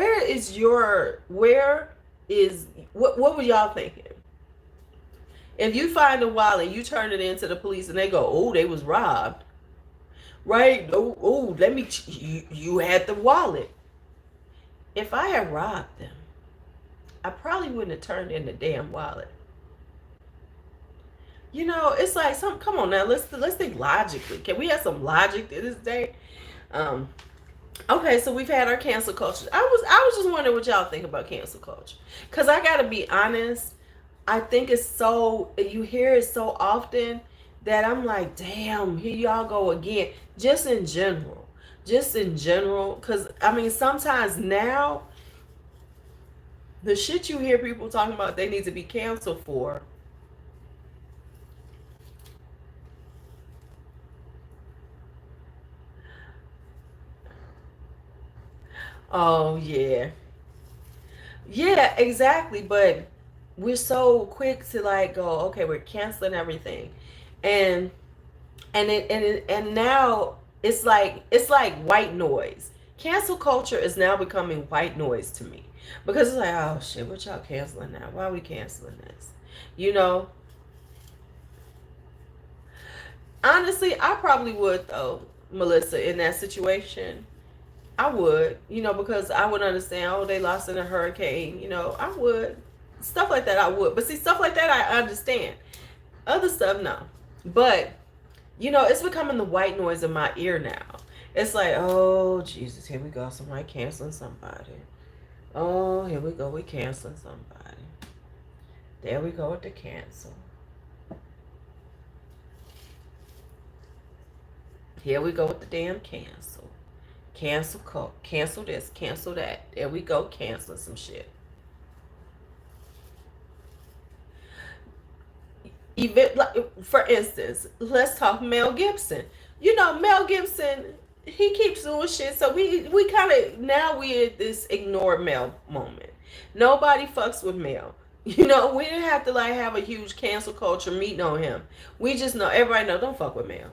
were y'all thinking? If you find a wallet, you turn it into the police and they go, oh, they was robbed. Right? Oh, you had the wallet. If I had robbed them, I probably wouldn't have turned in the damn wallet. It's like come on now, let's think logically. Can we have some logic to this day? Okay, so we've had our cancel culture. I was just wondering what y'all think about cancel culture. Because I gotta be honest, I think it's so, you hear it so often that I'm like, damn, here y'all go again. Just in general. Because, sometimes now, The shit you hear people talking about they need to be canceled for. Oh yeah. Yeah, exactly. But we're so quick to like go, okay, we're canceling everything. And and now it's like white noise. Cancel culture is now becoming white noise to me. Because it's like, oh shit, what y'all canceling now? Why are we canceling this? You know, honestly, I probably would though, Melissa, in that situation. I would, because I would understand, oh, they lost in a hurricane, I would. Stuff like that, I would. But see, stuff like that, I understand. Other stuff, no. But, it's becoming the white noise in my ear now. It's like, oh, Jesus, here we go. Somebody canceling somebody. Oh, here we go. We canceling somebody. There we go with the cancel. Here we go with the damn cancel. Cancel this, cancel that. There we go, canceling some shit. Even like, for instance, let's talk Mel Gibson. Mel Gibson, he keeps doing shit. So we kind of now we at this ignore Mel moment. Nobody fucks with Mel. We didn't have to like have a huge cancel culture meeting on him. We just know everybody know don't fuck with Mel.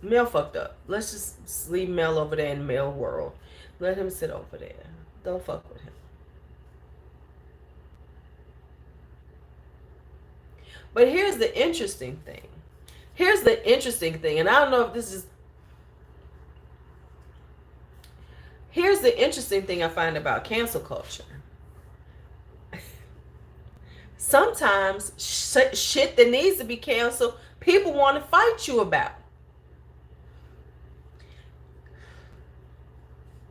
Mel fucked up. Let's just leave Mel over there in Mel world. Let him sit over there. Don't fuck with him. But here's the interesting thing. And I don't know if this is. Here's the interesting thing I find about cancel culture. Sometimes shit that needs to be canceled, people want to fight you about.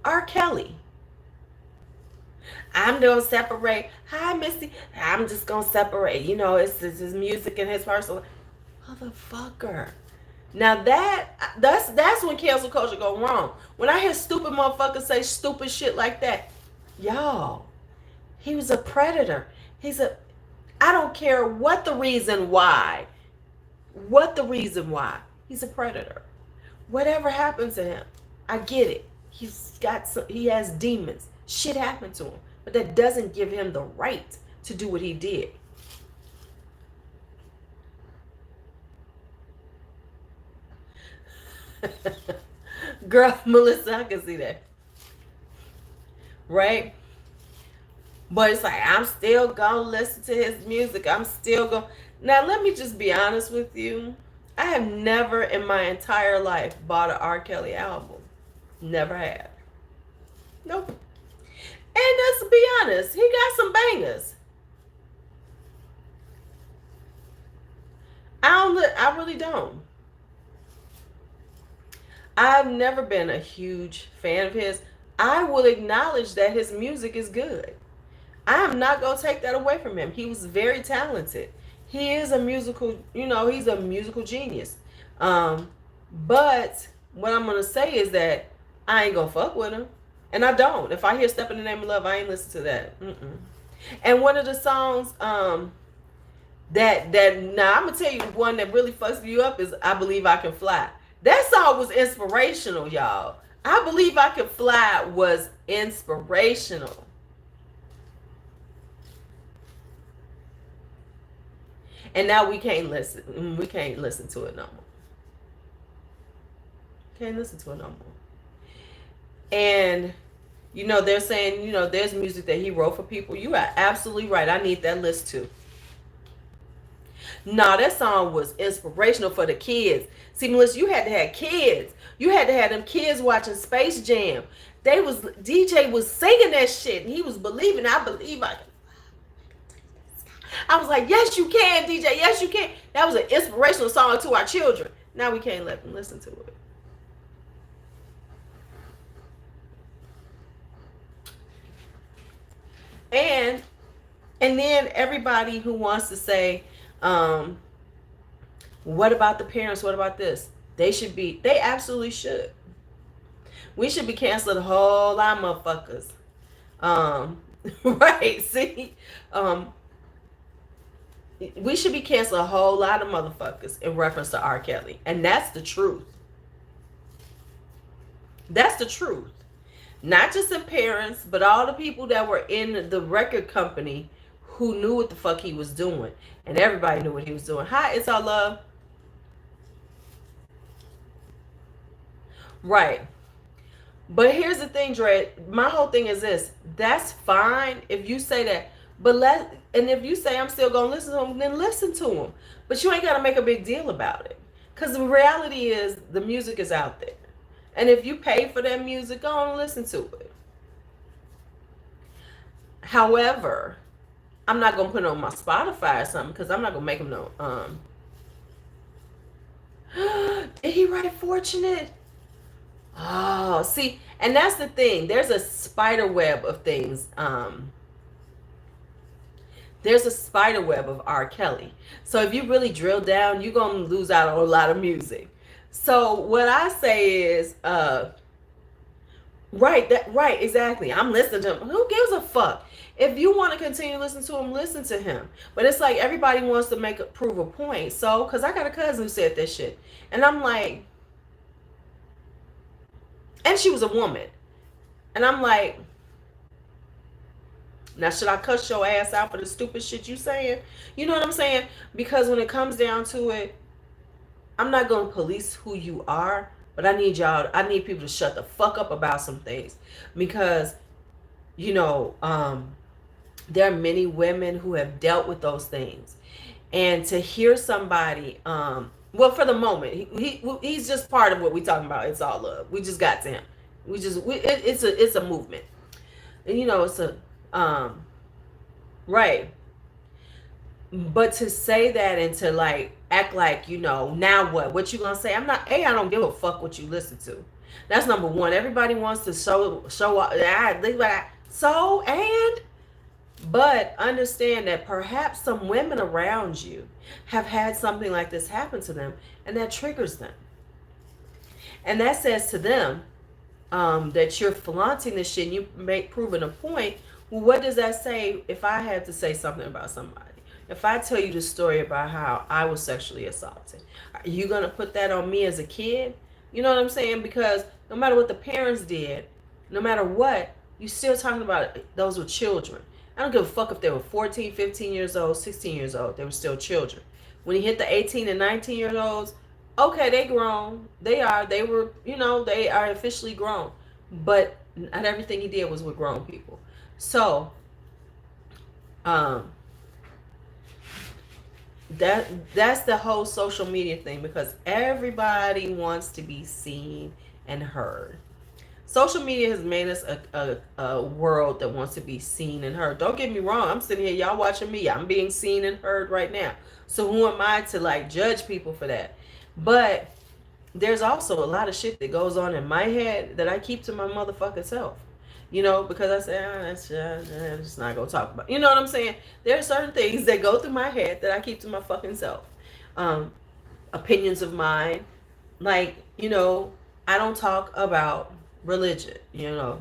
R. Kelly. I'm gonna separate. Hi, Missy. I'm just gonna separate. It's his music and his personal. Motherfucker. Now that's when cancel culture go wrong. When I hear stupid motherfuckers say stupid shit like that, y'all, he was a predator. I don't care what the reason why. He's a predator. Whatever happens to him, I get it. He has demons. Shit happened to him. But that doesn't give him the right to do what he did. Girl, Melissa, I can see that. Right? But it's like, I'm still gonna listen to his music. I'm still gonna. Now, let me just be honest with you. I have never in my entire life bought an R. Kelly album. Never have. Nope. And let's be honest, he got some bangers. I really don't. I've never been a huge fan of his. I will acknowledge that his music is good. I am not going to take that away from him. He was very talented. He is a musical, he's a musical genius. But what I'm going to say is that I ain't going to fuck with him. And I don't. If I hear Step in the Name of Love, I ain't listen to that. And one of the songs that now I'm going to tell you one that really fucks you up is I Believe I Can Fly. That song was inspirational, y'all. I Believe I Can Fly was inspirational. And now we can't listen. We can't listen to it no more. Can't listen to it no more. And, they're saying, there's music that he wrote for people. You are absolutely right. I need that list too. No, that song was inspirational for the kids. See, Melissa, you had to have kids. You had to have them kids watching Space Jam. DJ was singing that shit, and he was believing, I believe I can. I was like, yes, you can, DJ. Yes, you can. That was an inspirational song to our children. Now we can't let them listen to it. And then everybody who wants to say, what about the parents? What about this? They absolutely should. We should be canceling a whole lot of motherfuckers. Right. See, we should be canceling a whole lot of motherfuckers in reference to R. Kelly. And that's the truth. That's the truth. Not just the parents, but all the people that were in the record company who knew what the fuck he was doing. And everybody knew what he was doing. Hi, it's all love. Right. But here's the thing, Dre. My whole thing is this. That's fine if you say that. And if you say I'm still gonna listen to him, then listen to him. But you ain't gotta make a big deal about it. Cause the reality is the music is out there. And if you pay for that music, go on and listen to it. However, I'm not gonna put it on my Spotify or something because I'm not gonna make him know. Did he write Fortunate? Oh, see, and that's the thing. There's a spider web of things. There's a spider web of R. Kelly. So if you really drill down, you're gonna lose out on a lot of music. So what I say is, right, exactly. I'm listening to him. Who gives a fuck? If you want to continue to listen to him, listen to him. But it's like everybody wants to prove a point. So, because I got a cousin who said that shit. And I'm like, and she was a woman. And I'm like, now should I cuss your ass out for the stupid shit you saying? You know what I'm saying? Because when it comes down to it, I'm not going to police who you are. But I need people to shut the fuck up about some things. Because, you know, there are many women who have dealt with those things. And to hear somebody, well, for the moment, he's just part of what we're talking about. It's all love. We just got to him. It's a movement. And, you know, it's a, right. But to say that and to like act like, you know, now what you gonna say? I don't give a fuck what you listen to. That's number one. Everybody wants to show but understand that perhaps some women around you have had something like this happen to them, and that triggers them. And that says to them that you're flaunting this shit and you proving a point. Well, what does that say if I had to say something about somebody? If I tell you the story about how I was sexually assaulted, are you going to put that on me as a kid? You know what I'm saying? Because no matter what the parents did, no matter what, you're still talking about those were children. I don't give a fuck if they were 14, 15 years old, 16 years old. They were still children. When he hit the 18 and 19-year-olds, okay, they grown. They are officially grown. But not everything he did was with grown people. So, that's the whole social media thing, because everybody wants to be seen and heard. Social media has made us a world that wants to be seen and heard. Don't get me wrong. I'm sitting here, y'all watching me. I'm being seen and heard right now. So who am I to like judge people for that? But there's also a lot of shit that goes on in my head that I keep to my motherfucking self. You know, because I say, I'm just not going to talk about it. You know what I'm saying? There are certain things that go through my head that I keep to my fucking self. Opinions of mine. Like, you know, I don't talk about religion, you know.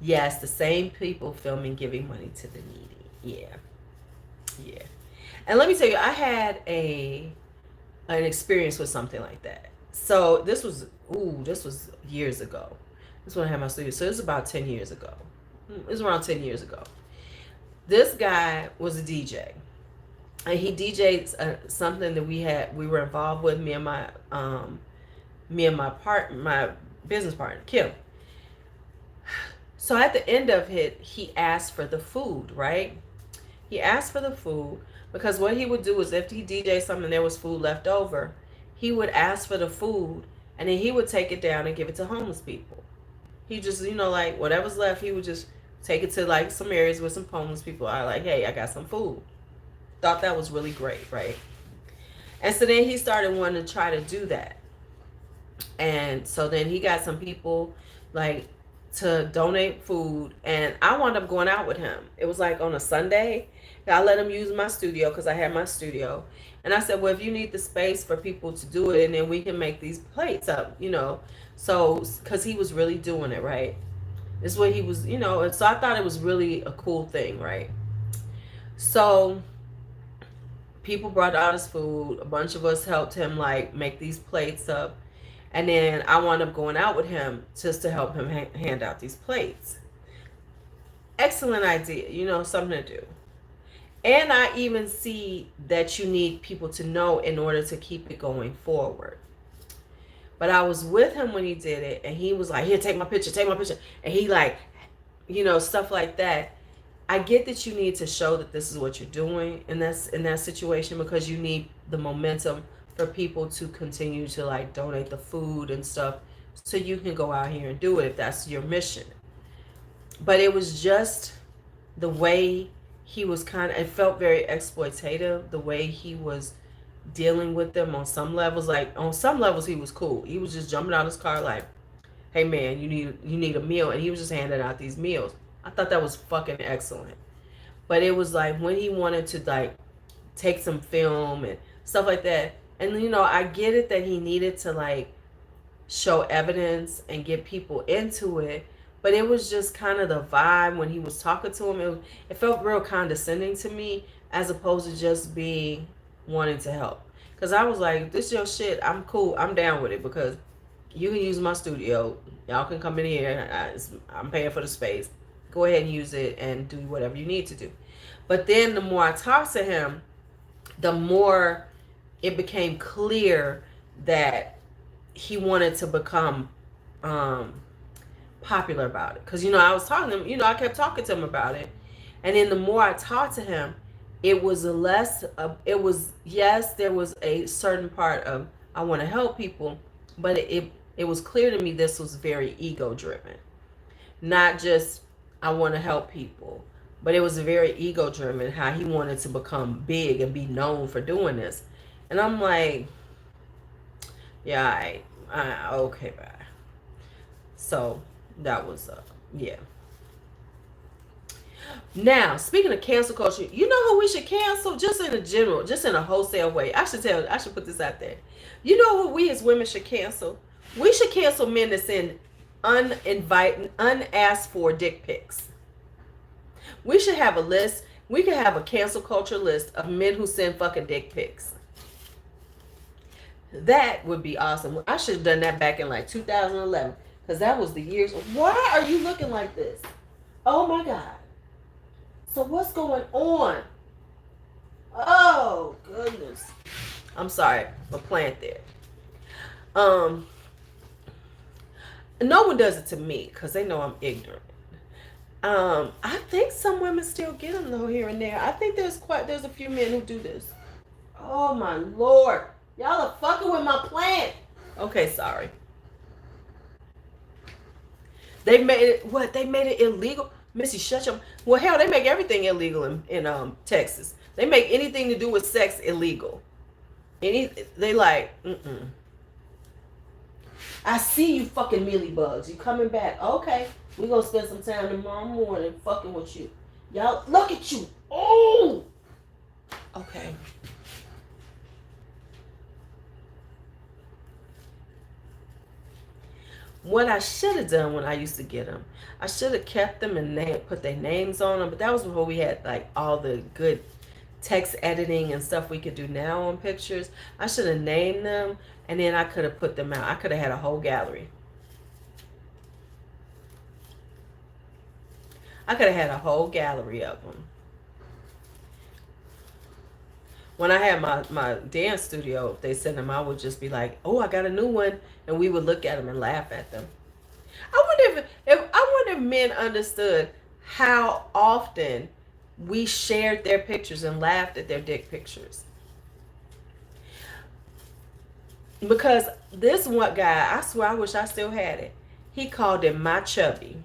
Yes, the same people filming giving money to the needy. Yeah. And let me tell you, I had an experience with something like that. So this was years ago. This is when I had my studio. So it was about 10 years ago. It was around 10 years ago. This guy was a DJ. And he DJ'd something that we were involved with, me and my business partner, Kim. So at the end of it, he asked for the food, right? He asked for the food because what he would do is if he DJ'd something and there was food left over, he would ask for the food and then he would take it down and give it to homeless people. He just, you know, like whatever's left, he would just take it to like some areas with some homeless people. I like, hey, I got some food. Thought that was really great, right? And so then he started wanting to try to do that. And so then he got some people like to donate food, and I wound up going out with him. It was like on a Sunday. I let him use my studio because I had my studio. And I said, well, if you need the space for people to do it, and then we can make these plates up, you know. So, because he was really doing it, right? This is what he was, you know. And so I thought it was really a cool thing, right? So, people brought out his food. A bunch of us helped him, like, make these plates up. And then I wound up going out with him just to help him hand out these plates. Excellent idea, you know, something to do. And I even see that you need people to know in order to keep it going forward. But I was with him when he did it, and he was like, here, take my picture, take my picture. And he like, you know, stuff like that. I get that you need to show that this is what you're doing in that situation, because you need the momentum for people to continue to like donate the food and stuff, so you can go out here and do it if that's your mission. But it was just the way he was it felt very exploitative, the way he was dealing with them on some levels. Like on some levels he was cool. He was just jumping out his car like, hey man, you need a meal, and he was just handing out these meals. I thought that was fucking excellent. But it was like when he wanted to like take some film and stuff like that. And you know, I get it that he needed to like show evidence and get people into it, but it was just kind of the vibe when he was talking to him. It felt real condescending to me, as opposed to just being wanting to help. Because I was like, this is your shit. I'm cool. I'm down with it, because you can use my studio. Y'all can come in here. I'm paying for the space. Go ahead and use it and do whatever you need to do. But then the more I talked to him, the more it became clear that he wanted to become popular about it. Because, you know, I was talking to him, you know, I kept talking to him about it. And then the more I talked to him, it was yes, there was a certain part of, I want to help people, but it was clear to me this was very ego driven. Not just, I want to help people, but it was very ego driven, how he wanted to become big and be known for doing this. And I'm like, yeah, okay, bye. So that was, yeah. Now, speaking of cancel culture, you know who we should cancel? Just in a general, just in a wholesale way. I should put this out there. You know who we as women should cancel? We should cancel men that send unasked for dick pics. We should have a list. We could have a cancel culture list of men who send fucking dick pics. That would be awesome. I should have done that back in like 2011, because that was the years. Why are you looking like this? Oh my God. So what's going on? Oh goodness. I'm sorry, a plant there. No one does it to me because they know I'm ignorant. I think some women still get them though, here and there. I think there's a few men who do this. Oh my Lord. Y'all are fucking with my plant. Okay, sorry. They made it, what? They made it illegal? Missy, shut your... Well, hell, they make everything illegal in Texas. They make anything to do with sex illegal. They like, I see you fucking mealy bugs. You coming back. Okay. We gonna spend some time tomorrow morning fucking with you. Y'all, look at you. Oh! Okay. What I should have done when I used to get them, I should have kept them and put their names on them. But that was before we had like all the good text editing and stuff we could do now on pictures. I should have named them, and then I could have put them out. I could have had a whole gallery. I could have had a whole gallery of them. When I had my dance studio, if they sent them, I would just be like, oh, I got a new one. And we would look at them and laugh at them. I wonder if men understood how often we shared their pictures and laughed at their dick pictures. Because this one guy, I swear, I wish I still had it. He called it My Chubby.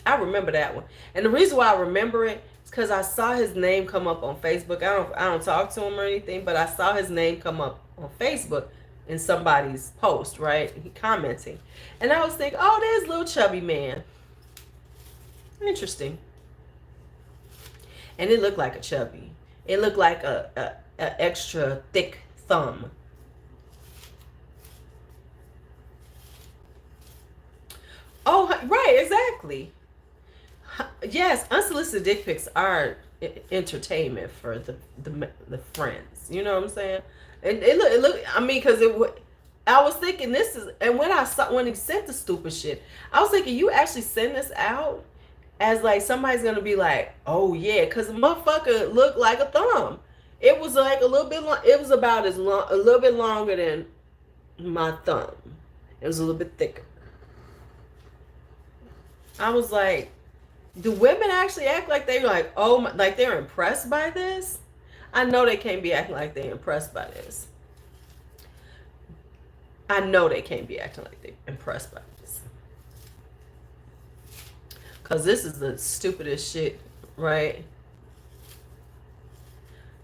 I remember that one. And the reason why I remember it is because I saw his name come up on Facebook. I don't talk to him or anything, but I saw his name come up on Facebook in somebody's post, right? He commenting. And I was thinking, oh, there's little chubby man. Interesting. And it looked like a chubby. It looked like a extra thick thumb. Oh, right, exactly. Yes, unsolicited dick pics are entertainment for the friends. You know what I'm saying? And it look. I mean, because I was thinking this is, and when he sent the stupid shit, I was thinking you actually send this out as like somebody's gonna be like, oh yeah, because the motherfucker looked like a thumb. It was like a little bit long. It was about as long, a little bit longer than my thumb. It was a little bit thicker. I was like, do women actually act like they're like, oh, like they're impressed by this? I know they can't be acting like they're impressed by this. I know they can't be acting like they're impressed by this. Because this is the stupidest shit, right?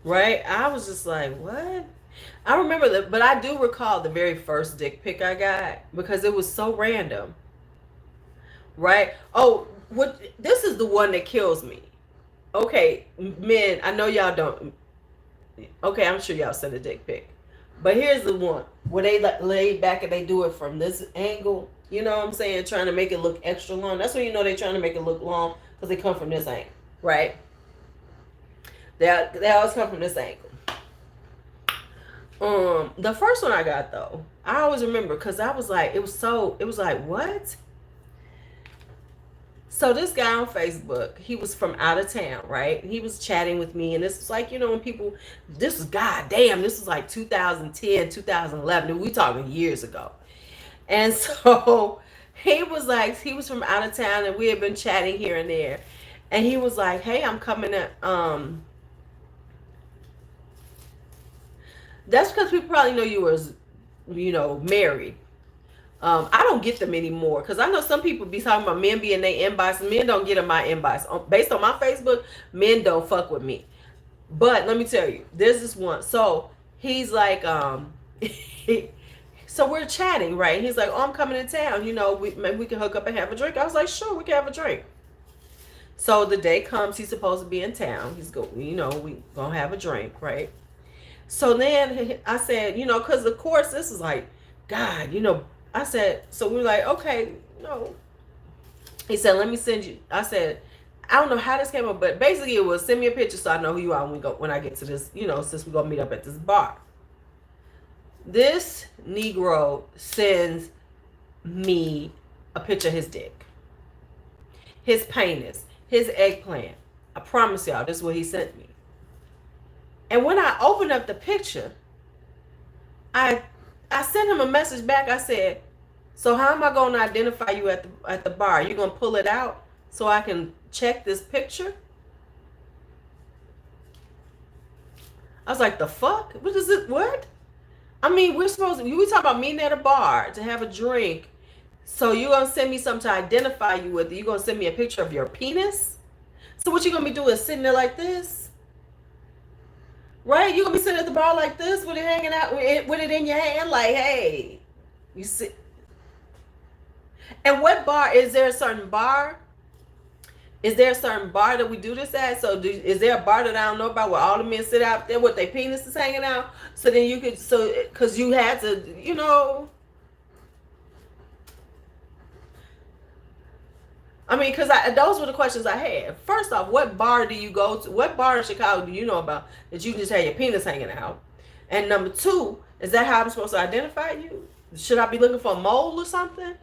Right? I was just like, what? I remember that, but I do recall the very first dick pic I got because it was so random. Right? Oh, what? This is the one that kills me. Okay, men, I know y'all don't. Okay, I'm sure y'all sent a dick pic. But here's the one where they lay back and they do it from this angle. You know what I'm saying? Trying to make it look extra long. That's when you know they're trying to make it look long because they come from this angle, right? They always come from this angle. The first one I got though, I always remember because I was like, it was like, what? So this guy on Facebook, he was from out of town, right? He was chatting with me, and this was like, you know, when people, this was, goddamn, this was like 2010, 2011. We talking years ago. And so he was like, he was from out of town, and we had been chatting here and there. And he was like, hey, I'm coming to, that's because people probably know you was, you know, married. I don't get them anymore because I know some people be talking about men being their inbox. Men don't get in my inbox. Based on my Facebook, men don't fuck with me. But let me tell you, there's this one. So he's like, so we're chatting, right? He's like, oh, I'm coming to town. You know, maybe we can hook up and have a drink. I was like, sure, we can have a drink. So the day comes, he's supposed to be in town. He's going, you know, we gonna have a drink, right? So then I said, you know, because of course this is like, God, you know, I said, so we were like, okay, no. He said, let me send you. I said, I don't know how this came up, but basically it was send me a picture so I know who you are when I get to this, you know, since we're going to meet up at this bar. This Negro sends me a picture of his dick, his penis, his eggplant. I promise y'all, this is what he sent me. And when I opened up the picture, I sent him a message back. I said, so how am I going to identify you at the bar? You going to pull it out so I can check this picture? I was like, the fuck? What is it? What? I mean, we talk about meeting at a bar to have a drink. So you're going to send me something to identify you with. You're going to send me a picture of your penis? So what you going to be doing is sitting there like this? Right? You're going to be sitting at the bar like this with it hanging out, with it in your hand like, hey, you sit. And what bar? Is there a certain bar? Is there a certain bar that we do this at? So is there a bar that I don't know about where all the men sit out there with their penises hanging out? So then you could, because you had to, you know. I mean, because those were the questions I had. First off, what bar do you go to? What bar in Chicago do you know about that you just have your penis hanging out? And number two, is that how I'm supposed to identify you? Should I be looking for a mole or something?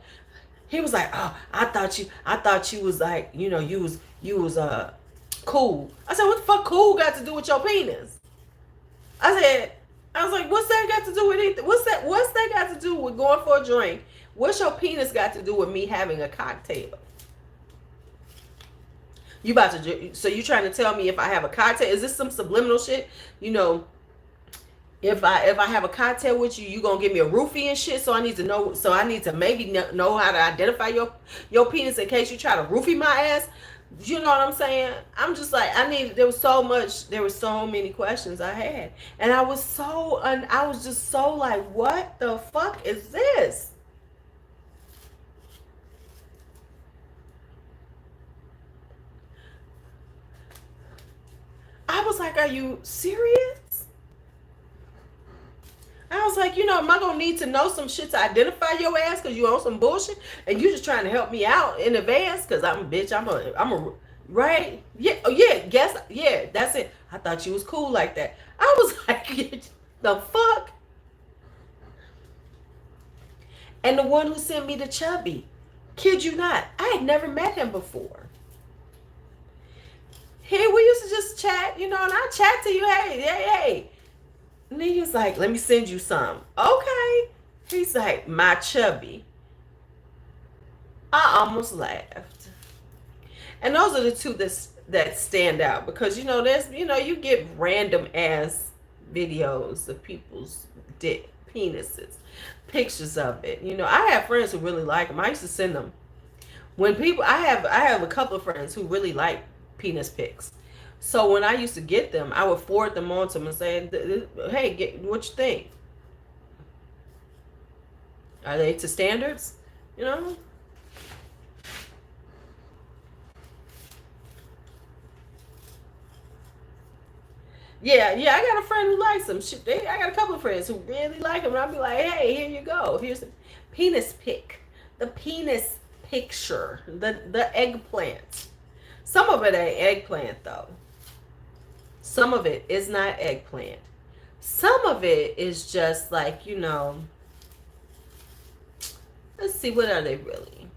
He was like, oh, I thought you was like, you know, you was cool. I said, what the fuck cool got to do with your penis? I was like, what's that got to do with anything? What's that got to do with going for a drink? What's your penis got to do with me having a cocktail? So you trying to tell me if I have a cocktail? Is this some subliminal shit? You know, if I have a cocktail with you, you gonna give me a roofie and shit. So I need to know. So I need to maybe know how to identify your penis in case you try to roofie my ass. You know what I'm saying? I'm just like, there were so many questions I had. And I was I was just so like, what the fuck is this? I was like, are you serious? I was like, am I gonna need to know some shit to identify your ass because you on some bullshit and you just trying to help me out in advance? Because I'm a bitch. I'm a right. Yeah. Oh yeah. Guess. Yeah. That's it. I thought you was cool like that. I was like, the fuck. And the one who sent me the chubby, kid you not, I had never met him before. Hey, we used to just chat, and I chat to you, hey. And then he was like, let me send you some. Okay. He's like, my chubby. I almost laughed. And those are the two that stand out because, there's, you get random ass videos of people's dick, penises, pictures of it. I have friends who really like them. I used to send them. When people, I have a couple of friends who really like penis pics. So when I used to get them, I would forward them on to them and say, hey, what you think? Are they to standards? Yeah, I got a friend who likes them. I got a couple of friends who really like them. And I'll be like, hey, here you go. Here's the penis pic. The penis picture. The eggplant. Some of it ain't eggplant, though. Some of it is not eggplant. Some of it is just like, let's see, what are they really?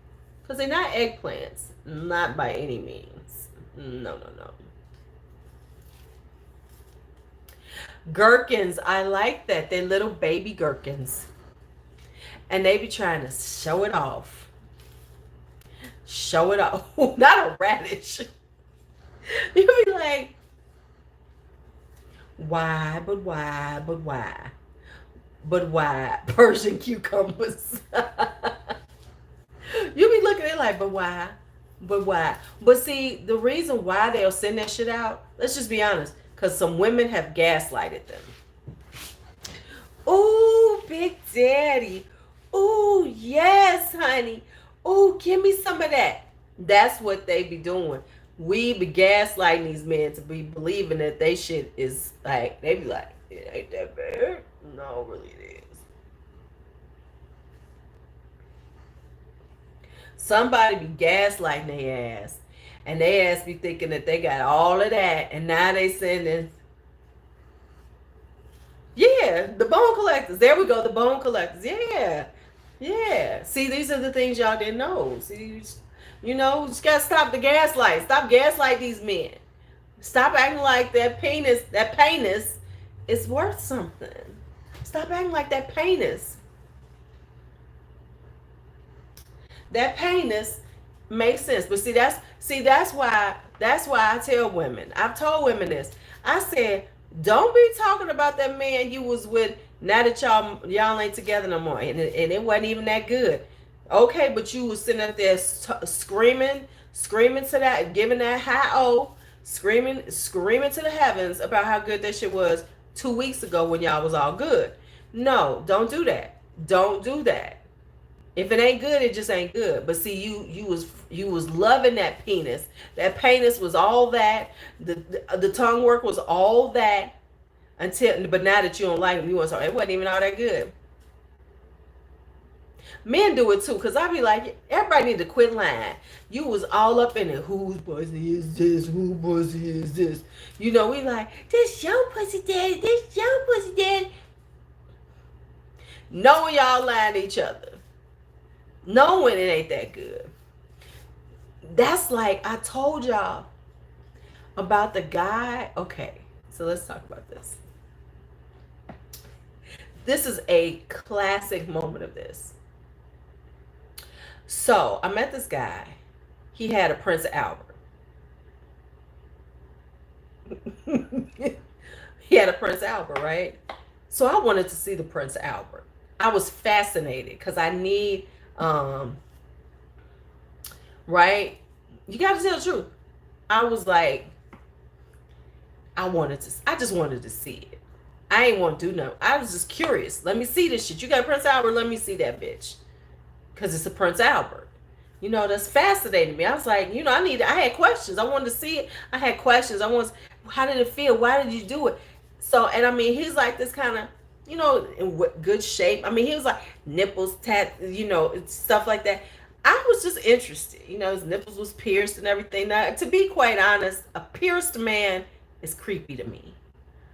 Because they're not eggplants. Not by any means. No. Gherkins, I like that. They're little baby gherkins. And they be trying to show it off. Show it off. Not a radish. You be like, why, but why, but why? But why? Persian cucumbers. You be looking at it like, but why? But why? But see, the reason why they'll send that shit out, let's just be honest, because some women have gaslighted them. Ooh, Big Daddy. Ooh, yes, honey. Ooh, give me some of that. That's what they be doing. We be gaslighting these men to be believing that they shit is like, they be like, it ain't that bad. No, really it is. Somebody be gaslighting their ass. And they ass be thinking that they got all of that. And now they sending. Yeah, the bone collectors. There we go, the bone collectors. Yeah. See, these are the things y'all didn't know. See, just gotta stop the gaslight. Stop gaslighting these men. Stop acting like that penis is worth something. Stop acting like that penis. That penis makes sense. But that's why I tell women. I've told women this. I said, don't be talking about that man you was with now that y'all ain't together no more, and it wasn't even that good. Okay, but you was sitting up there screaming to that, giving that high O, screaming to the heavens about how good that shit was 2 weeks ago when y'all was all good. No, don't do that. Don't do that. If it ain't good, it just ain't good. But see, you was loving that penis. That penis was all that. The tongue work was all that. But now that you don't like him, you want to. It wasn't even all that good. Men do it too, because I be like, everybody need to quit lying. You was all up in it. Whose pussy is this? Whose pussy is this? We like, this your pussy daddy. This your pussy daddy. Knowing y'all lying to each other. Knowing it ain't that good. That's like, I told y'all about the guy. Okay, so let's talk about this. This is a classic moment of this. So I met this guy. He had a Prince Albert. He had a Prince Albert, right? So I wanted to see the Prince Albert. I was fascinated because I need, right? You got to tell the truth. I was like, I just wanted to see it. I ain't want to do nothing. I was just curious. Let me see this shit. You got Prince Albert? Let me see that bitch. Because it's a Prince Albert. You know, that's fascinating me. I was like, you know, I had questions. I wanted to see it. I had questions. How did it feel? Why did you do it? So, and I mean, he's like this kind of, you know, in good shape. I mean, he was like nipples, you know, stuff like that. I was just interested. You know, his nipples was pierced and everything. Now, to be quite honest, a pierced man is creepy to me.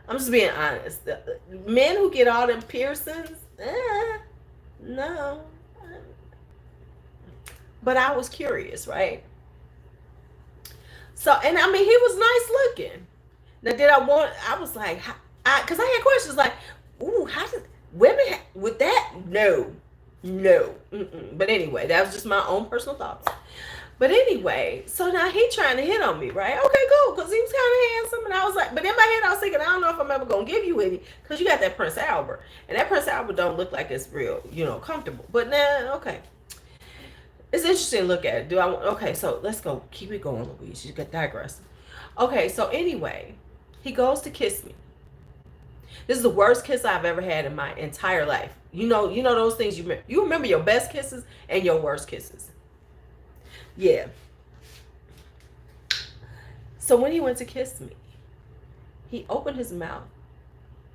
I'm just being honest. The men who get all them piercings, no. But I was curious, right? So, and I mean, he was nice looking. Now, I was like, because I had questions like, ooh, how did women with that? No. But anyway, that was just my own personal thoughts. But anyway, so now he trying to hit on me, right? Okay, cool, because he was kind of handsome. And I was like, but in my head, I was thinking, I don't know if I'm ever going to give you any, because you got that Prince Albert. And that Prince Albert don't look like it's real, you know, comfortable. But nah, okay. It's interesting to look at it. Okay, so let's go. Keep it going, Louise. You got digress. Okay, so anyway, he goes to kiss me. This is the worst kiss I've ever had in my entire life. You know those things you remember your best kisses and your worst kisses. Yeah. So when he went to kiss me, he opened his mouth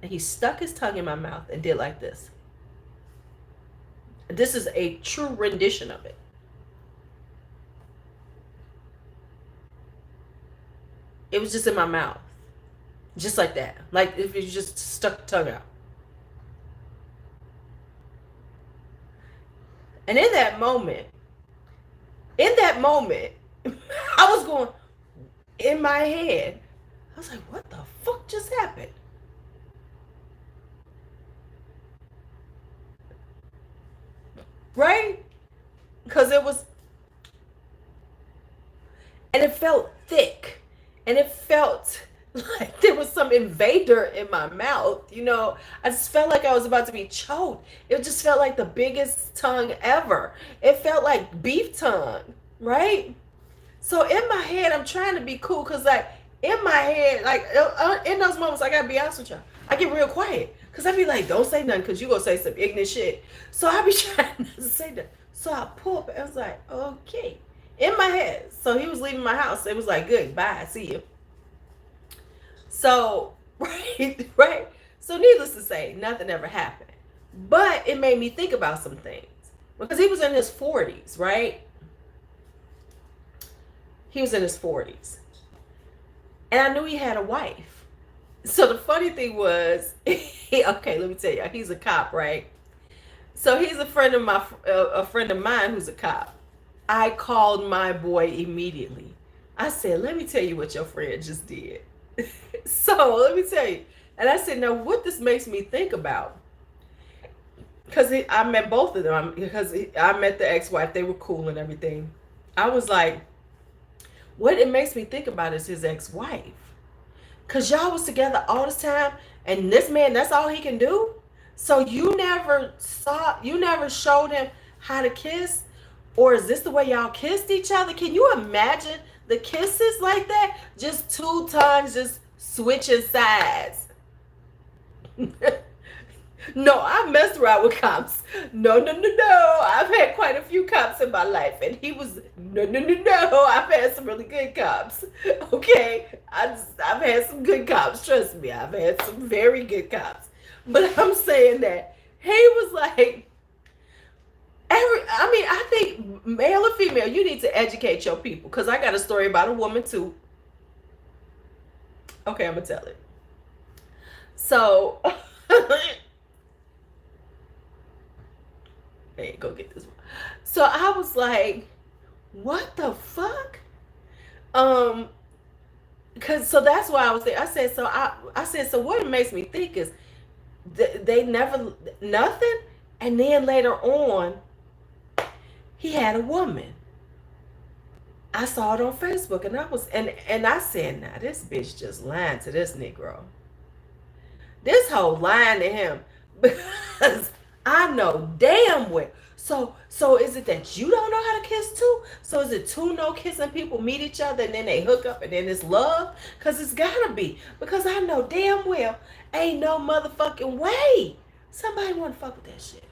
and he stuck his tongue in my mouth and did like this. This is a true rendition of it. It was just in my mouth. Just like that. Like if you just stuck the tongue out. And in that moment, I was going in my head. I was like, what the fuck just happened? Right? Because it was, and it felt thick. And it felt like there was some invader in my mouth. You know, I just felt like I was about to be choked. It just felt like the biggest tongue ever. It felt like beef tongue, right? So in my head, I'm trying to be cool because like in my head, like in those moments, I gotta be honest with y'all, I get real quiet because I be like, don't say nothing because you gonna say some ignorant shit. So I be trying not to say that. So I pull up and I was like, okay. In my head. So he was leaving my house. It was like, good, bye, see you. So, right. So needless to say, nothing ever happened. But it made me think about some things. Because he was in his 40s, right? He was in his 40s. And I knew he had a wife. So the funny thing was, okay, let me tell you, he's a cop, right? So he's a friend of mine who's a cop. I called my boy immediately. I said, let me tell you what your friend just did. So let me tell you. And I said, now what this makes me think about. Because I met both of them. Because I met the ex-wife. They were cool and everything. I was like, what it makes me think about is his ex-wife. Because y'all was together all this time. And this man, that's all he can do. So you never showed him how to kiss. Or is this the way y'all kissed each other? Can you imagine the kisses like that? Just two tongues just switching sides. No, I messed around with cops. No. I've had quite a few cops in my life. And he was, no. I've had some really good cops. Okay? I've had some good cops. Trust me. I've had some very good cops. But I'm saying that he was like, I think male or female, you need to educate your people. Because I got a story about a woman too. Okay, I'm going to tell it. So, hey, go get this one. So I was like, what the fuck? Because so that's why I was there. I said, so what it makes me think is they never, nothing. And then later on, he had a woman. I saw it on Facebook and I said, nah, this bitch just lying to this Negro. This whole lying to him because I know damn well. So is it that you don't know how to kiss too? So is it two no kissing people meet each other and then they hook up and then it's love? Cause it's gotta be. Because I know damn well ain't no motherfucking way somebody wanna fuck with that shit.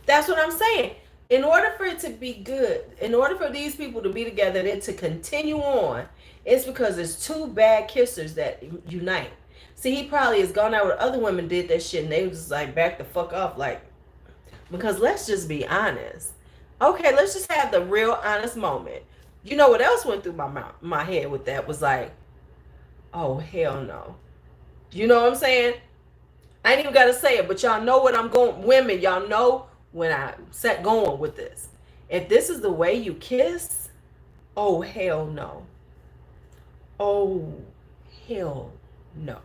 That's what I'm saying. In order for it to be good, in order for these people to be together and to continue on, it's because it's two bad kissers that unite. See, he probably has gone out with other women, did that shit, and they was just like back the fuck off, like, because let's just be honest. Okay, let's just have the real honest moment. You know what else went through my head with that was like, oh hell no. You know what I'm saying? I ain't even gotta say it, but y'all know what I'm going. Women, y'all know when I set going with this. If this is the way you kiss, oh hell no. Oh hell no.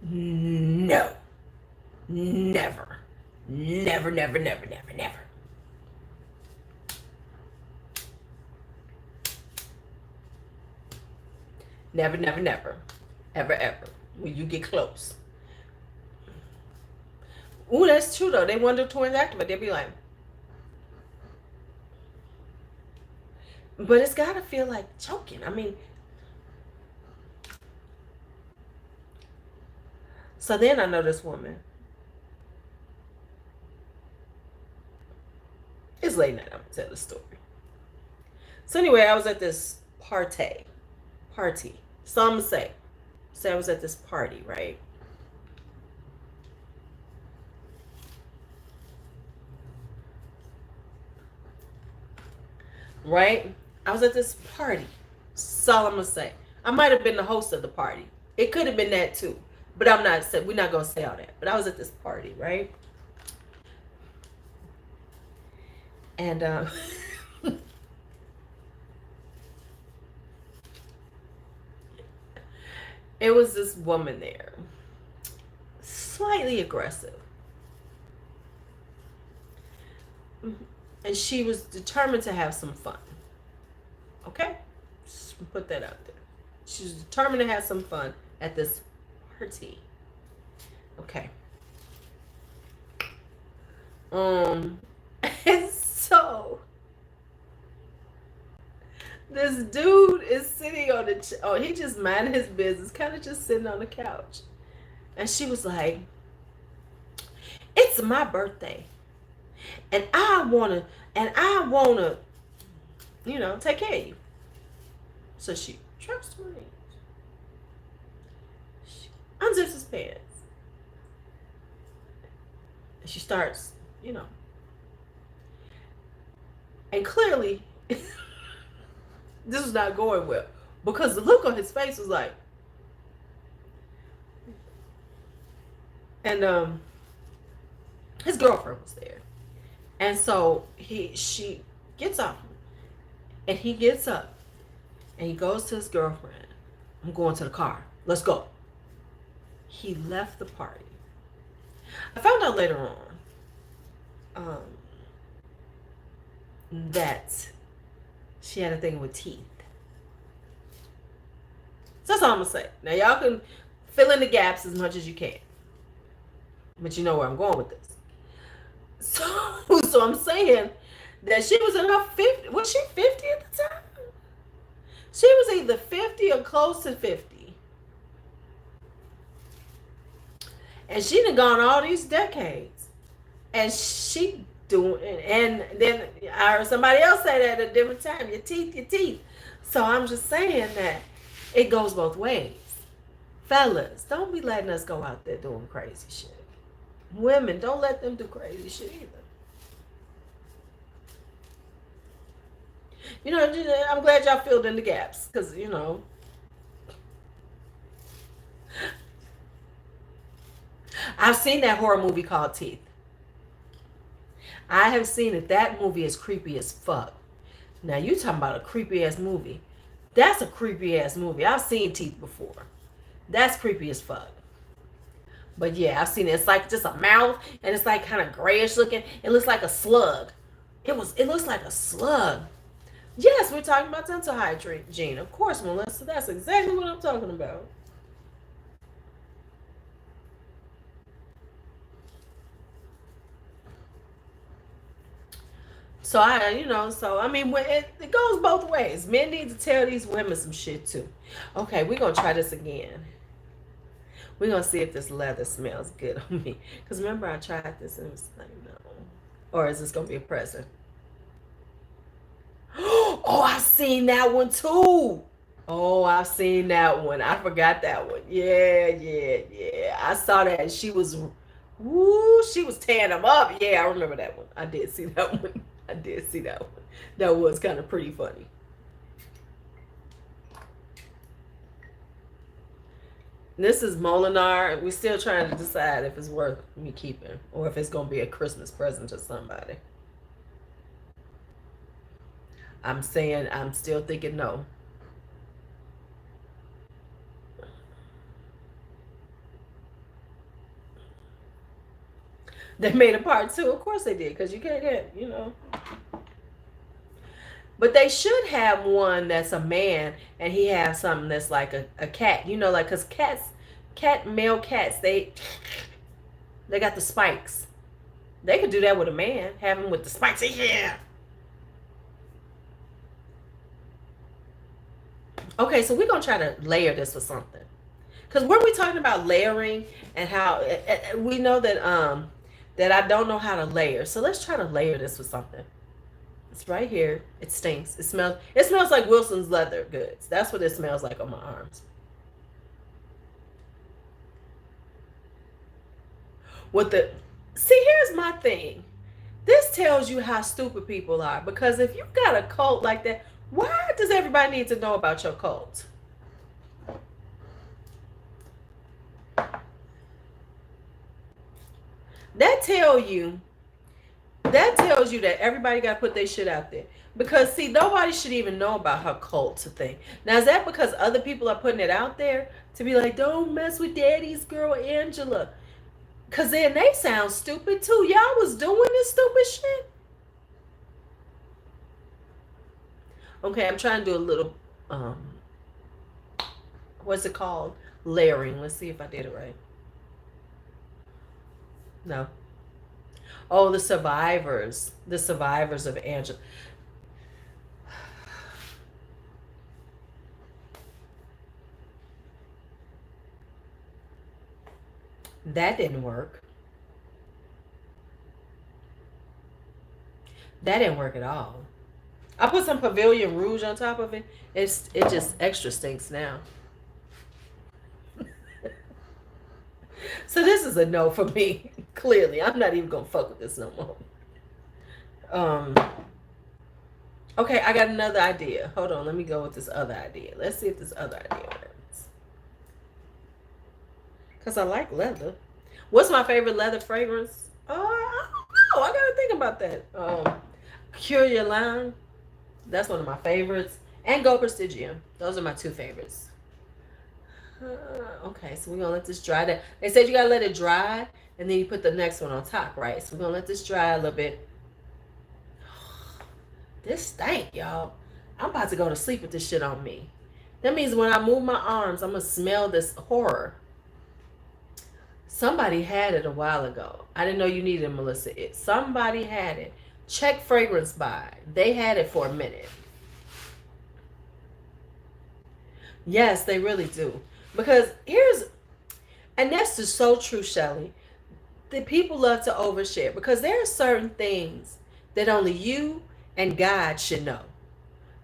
No. Never. Never, never, never, never, never. Never, never, never. Ever, ever. When you get close. Ooh, that's true though. They wonder twins activate. They'll be like, but it's gotta feel like choking. I mean, so then I know this woman. It's late night. I'm gonna tell the story. So anyway, I was at this party. So I'm gonna say I was at this party, right? Right? I was at this party. So I'm gonna say. I might have been the host of the party. It could have been that too. But I'm not, we're not gonna say all that. But I was at this party, right? And it was this woman there. Slightly aggressive. And she was determined to have some fun. Okay? Just put that out there. She was determined to have some fun at this party. Okay. And so this dude is sitting on the he just minding his business, kind of just sitting on the couch. And she was like, "It's my birthday. And I wanna, take care of you." So she drops to her knees. She unzips his pants. And she starts, and clearly this was not going well. Because the look on his face was like, and his girlfriend was there. And so she gets up, and he gets up, and he goes to his girlfriend. "I'm going to the car. Let's go." He left the party. I found out later on that she had a thing with teeth. So that's all I'm gonna say. Now y'all can fill in the gaps as much as you can, but you know where I'm going with this. So I'm saying that she was in her 50s. Was she 50 at the time? She was either 50 or close to 50. And she done gone all these decades. And she doing, and then I heard somebody else say that at a different time, your teeth. So I'm just saying that it goes both ways. Fellas, don't be letting us go out there doing crazy shit. Women, don't let them do crazy shit either. I'm glad y'all filled in the gaps, because, I've seen that horror movie called Teeth. I have seen it. That movie is creepy as fuck. Now, you talking about a creepy ass movie. That's a creepy ass movie. I've seen Teeth before. That's creepy as fuck. But yeah, I've seen it. It's like just a mouth, and it's like kind of grayish looking. It looks like a slug. It looks like a slug. Yes, we're talking about dental hygiene. Of course, Melissa. That's exactly what I'm talking about. So so I mean, it goes both ways. Men need to tell these women some shit too. Okay, we're gonna try this again. We're gonna see if this leather smells good on me. Cause remember I tried this and it was like no. Or is this gonna be a present? Oh, I seen that one too. Oh, I've seen that one. I forgot that one. Yeah, yeah, yeah. I saw that. She was, woo, she was tearing them up. Yeah, I remember that one. I did see that one. I did see that one. That was kind of pretty funny. This is Molinar. We're still trying to decide if it's worth me keeping or if it's going to be a Christmas present to somebody. I'm still thinking no. They made a part 2. Of course they did, because you can't get, But they should have one that's a man and he has something that's like a cat. Like, because male cats, they got the spikes. They could do that with a man, have him with the spikes. Yeah. Okay, so we're going to try to layer this with something. Because weren't we talking about layering and how we know that I don't know how to layer. So let's try to layer this with something. It's right here. It stinks. It smells like Wilson's leather goods. That's what it smells like on my arms. See, here's my thing. This tells you how stupid people are. Because if you got a cult like that, why does everybody need to know about your cult? That tells you that everybody got to put their shit out there. Because, see, nobody should even know about her cult thing. Now, is that because other people are putting it out there to be like, don't mess with daddy's girl, Angela? Because then they sound stupid, too. Y'all was doing this stupid shit. Okay, I'm trying to do a little, what's it called? Layering. Let's see if I did it right. No. Oh, the survivors of Angela. That didn't work. That didn't work at all. I put some Pavilion Rouge on top of it. It just extra stinks now. So this is a no for me. Clearly, I'm not even gonna fuck with this no more. Okay, I got another idea. Hold on, let me go with this other idea. Let's see if this other idea works. Because I like leather. What's my favorite leather fragrance? I don't know. I gotta think about that. Curia Line. That's one of my favorites. And Go Prestigium. Those are my 2 favorites. Okay, so we're gonna let this dry. They said you gotta let it dry, and then you put the next one on top, right? So we're gonna let this dry a little bit. This stank, y'all. I'm about to go to sleep with this shit on me. That means when I move my arms, I'm gonna smell this horror. Somebody had it a while ago. I didn't know you needed it, Melissa. Somebody had it. Check Fragrance Buy. They had it for a minute. Yes, they really do. Because and that's just so true, Shelly. The people love to overshare because there are certain things that only you and God should know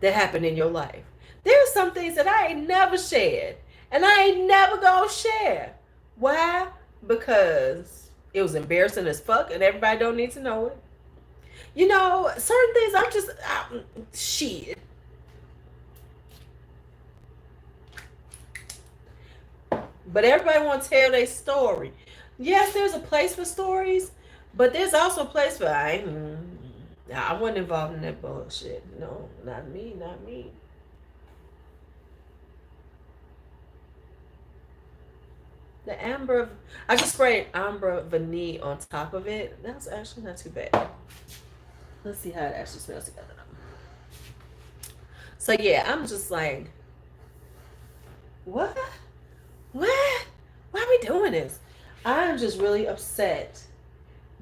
that happen in your life. There are some things that I ain't never shared and I ain't never gonna share. Why? Because it was embarrassing as fuck and everybody don't need to know it. Certain things I'm just shit. But everybody want to tell their story. Yes, there's a place for stories, but there's also a place for I wasn't involved in that bullshit. No, not me, not me. The amber, I just sprayed amber vanille on top of it. That's actually not too bad. Let's see how it actually smells together. So yeah, I'm just like, what? What? Why are we doing this? I'm just really upset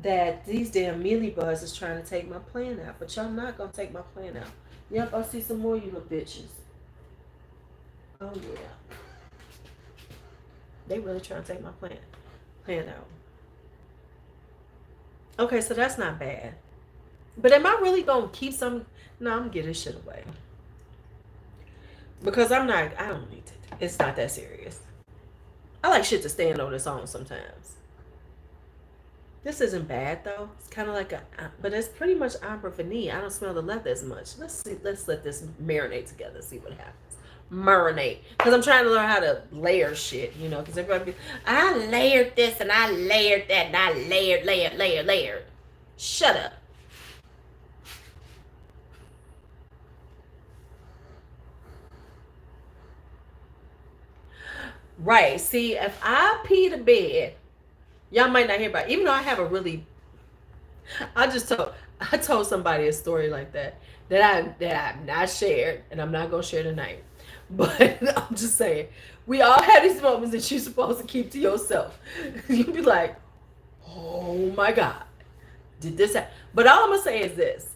that these damn mealy buds is trying to take my plant out. But y'all not going to take my plant out. Yep, I see some more you little bitches. Oh, yeah. They really trying to take my plant out. Okay, so that's not bad. But am I really going to keep some? No, I'm going to get this shit away. Because I don't need it. It's not that serious. I like shit to stand on its own sometimes. This isn't bad though. It's kind of like but it's pretty much amber vanille. I don't smell the leather as much. Let's see. Let's let this marinate together. See what happens. Marinate. Because I'm trying to learn how to layer shit. You know, because everybody I layered this and I layered that and I layered. Shut up. Right. See, if I pee the bed, y'all might not hear about it. Even though I have a really I told somebody a story like that I've not shared, and I'm not gonna share tonight. But I'm just saying, we all have these moments that you're supposed to keep to yourself. You'd be like, oh my God, did this happen? But all I'm gonna say is this,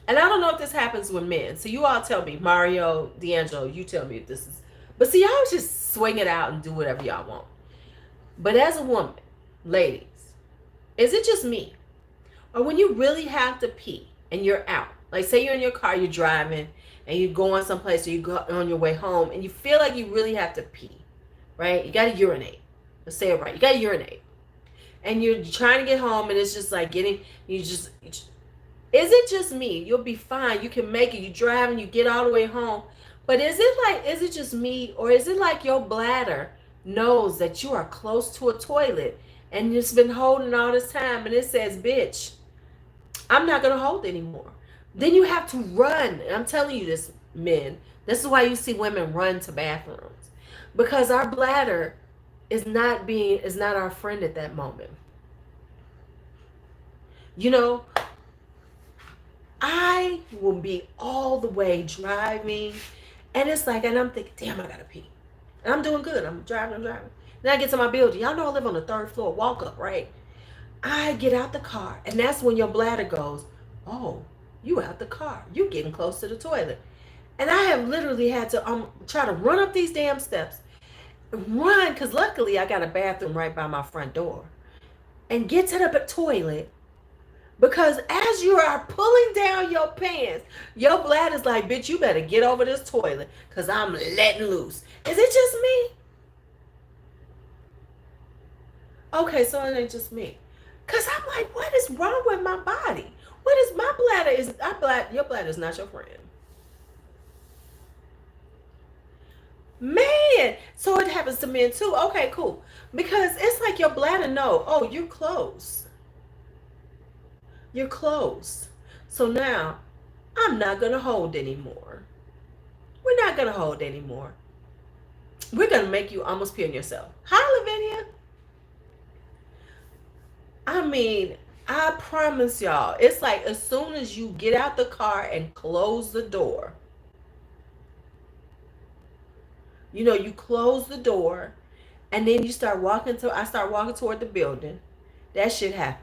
and I don't know if this happens with men. So you all tell me, Mario, D'Angelo, you tell me if this is. But see, y'all just swing it out and do whatever y'all want. But as a woman, ladies, is it just me? Or when you really have to pee and you're out, like say you're in your car, you're driving, and you're going someplace, or you go on your way home, and you feel like you really have to pee, right? You got to urinate. Let's say it right. You got to urinate. And you're trying to get home, and it's just like is it just me? You'll be fine. You can make it. You drive and you get all the way home. But is it just me, or is it like your bladder knows that you are close to a toilet and it's been holding all this time, and it says, bitch, I'm not going to hold anymore. Then you have to run. And I'm telling you this, men. This is why you see women run to bathrooms. Because our bladder is not our friend at that moment. You know, I will be all the way driving, and it's like, and I'm thinking, damn, I got to pee. And I'm doing good. I'm driving. Then I get to my building. Y'all know I live on the 3rd floor. Walk up, right? I get out the car, and that's when your bladder goes, oh, you out the car. You getting close to the toilet. And I have literally had to try to run up these damn steps. Run, because luckily I got a bathroom right by my front door. And get to the toilet. Because as you are pulling down your pants, your bladder's like, bitch, you better get over this toilet, because I'm letting loose. Is it just me? Okay, so it ain't just me. Because I'm like, what is wrong with my body? What is my bladder? Your bladder is not your friend. Man, so it happens to men too. Okay, cool. Because it's like your bladder know, oh, you're close. You're close. So now, I'm not going to hold anymore. We're not going to hold anymore. We're going to make you almost pee on yourself. Hi, Lavinia. I mean, I promise y'all, it's like as soon as you get out the car and close the door, you know, you close the door, and then I start walking toward the building. That shit happens.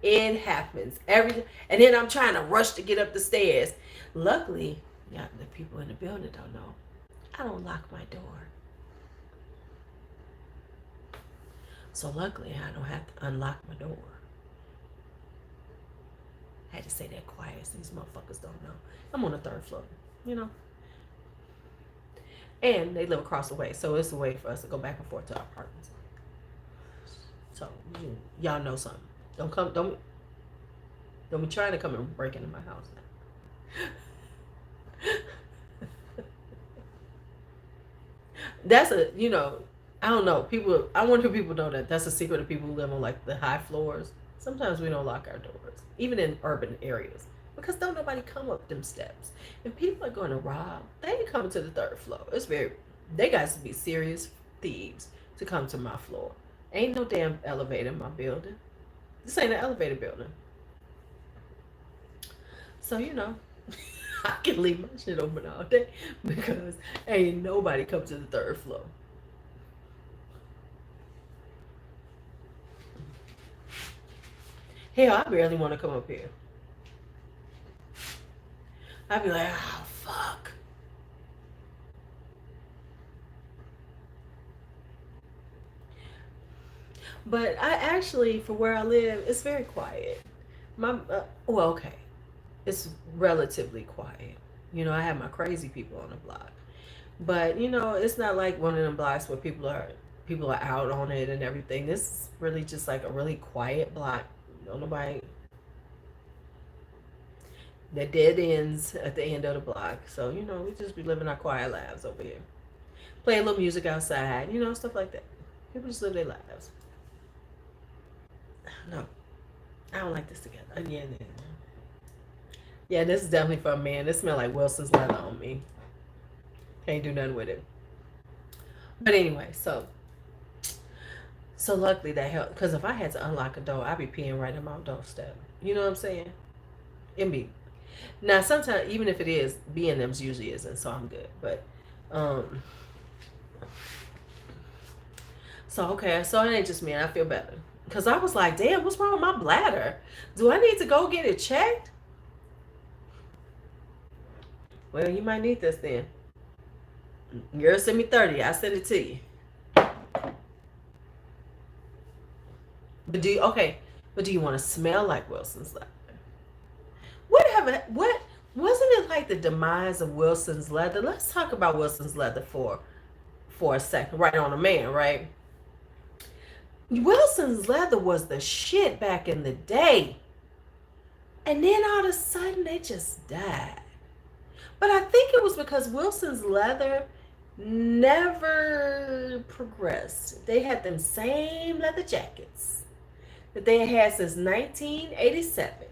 It happens. And then I'm trying to rush to get up the stairs. Luckily, yeah, the people in the building don't know. I don't lock my door. So luckily, I don't have to unlock my door. I had to say that quiet so these motherfuckers don't know. I'm on the 3rd floor, you know. And they live across the way, so it's a way for us to go back and forth to our apartments. So y'all know something. Don't be trying to come and break into my house now. That's I don't know. I wonder if people know that that's a secret of people who live on like the high floors. Sometimes we don't lock our doors, even in urban areas, because don't nobody come up them steps. If people are going to rob, they ain't coming to the 3rd floor. They got to be serious thieves to come to my floor. Ain't no damn elevator in my building. This ain't an elevator building. So, I can leave my shit open all day because ain't nobody come to the 3rd floor. Hell, I barely want to come up here. I'd be like, oh, fuck. But I actually, for where I live, it's very quiet. Well, okay, it's relatively quiet. You know, I have my crazy people on the block, but you know, it's not like one of them blocks where people are out on it and everything. This is really just like a really quiet block. No nobody. The dead ends at the end of the block. So you know, we just be living our quiet lives over here. Play a little music outside. You know, stuff like that. People just live their lives. No, I don't like this together. Yeah, this is definitely for a man. This smells like Wilson's leather on me. Can't do nothing with it. But anyway, so luckily that helped. Because if I had to unlock a door, I'd be peeing right on my doorstep. You know what I'm saying? It'd be. Now, sometimes, even if it is, B&M's usually isn't, so I'm good. But, so, okay. So it ain't just me. And I feel better. Because I was like, damn, what's wrong with my bladder? Do I need to go get it checked? Well, you might need this then. Girl, send me 30. I'll send it to you. But do you want to smell like Wilson's leather? What wasn't it like the demise of Wilson's leather? Let's talk about Wilson's leather for a second. Right on a man, right? Wilson's leather was the shit back in the day. And then all of a sudden they just died. But I think it was because Wilson's leather never progressed. They had them same leather jackets that they had since 1987.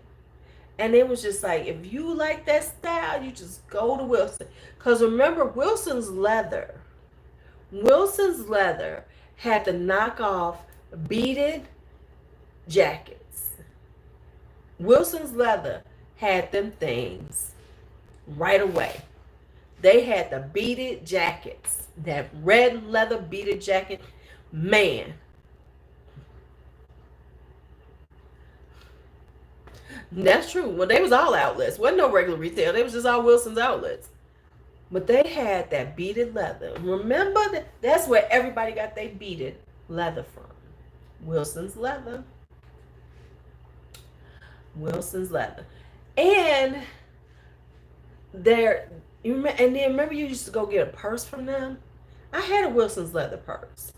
And it was just like, if you like that style, you just go to Wilson. Because remember, Wilson's leather had the knockoff beaded jackets. Wilson's leather had them things right away. They had the beaded jackets, that red leather beaded jacket. Man, that's true. Well, they was all outlets. Wasn't no regular retail. They was just all Wilson's outlets. But they had that beaded leather. Remember that's where everybody got their beaded leather from. Wilson's leather. Wilson's leather. And then remember you used to go get a purse from them? I had a Wilson's leather purse.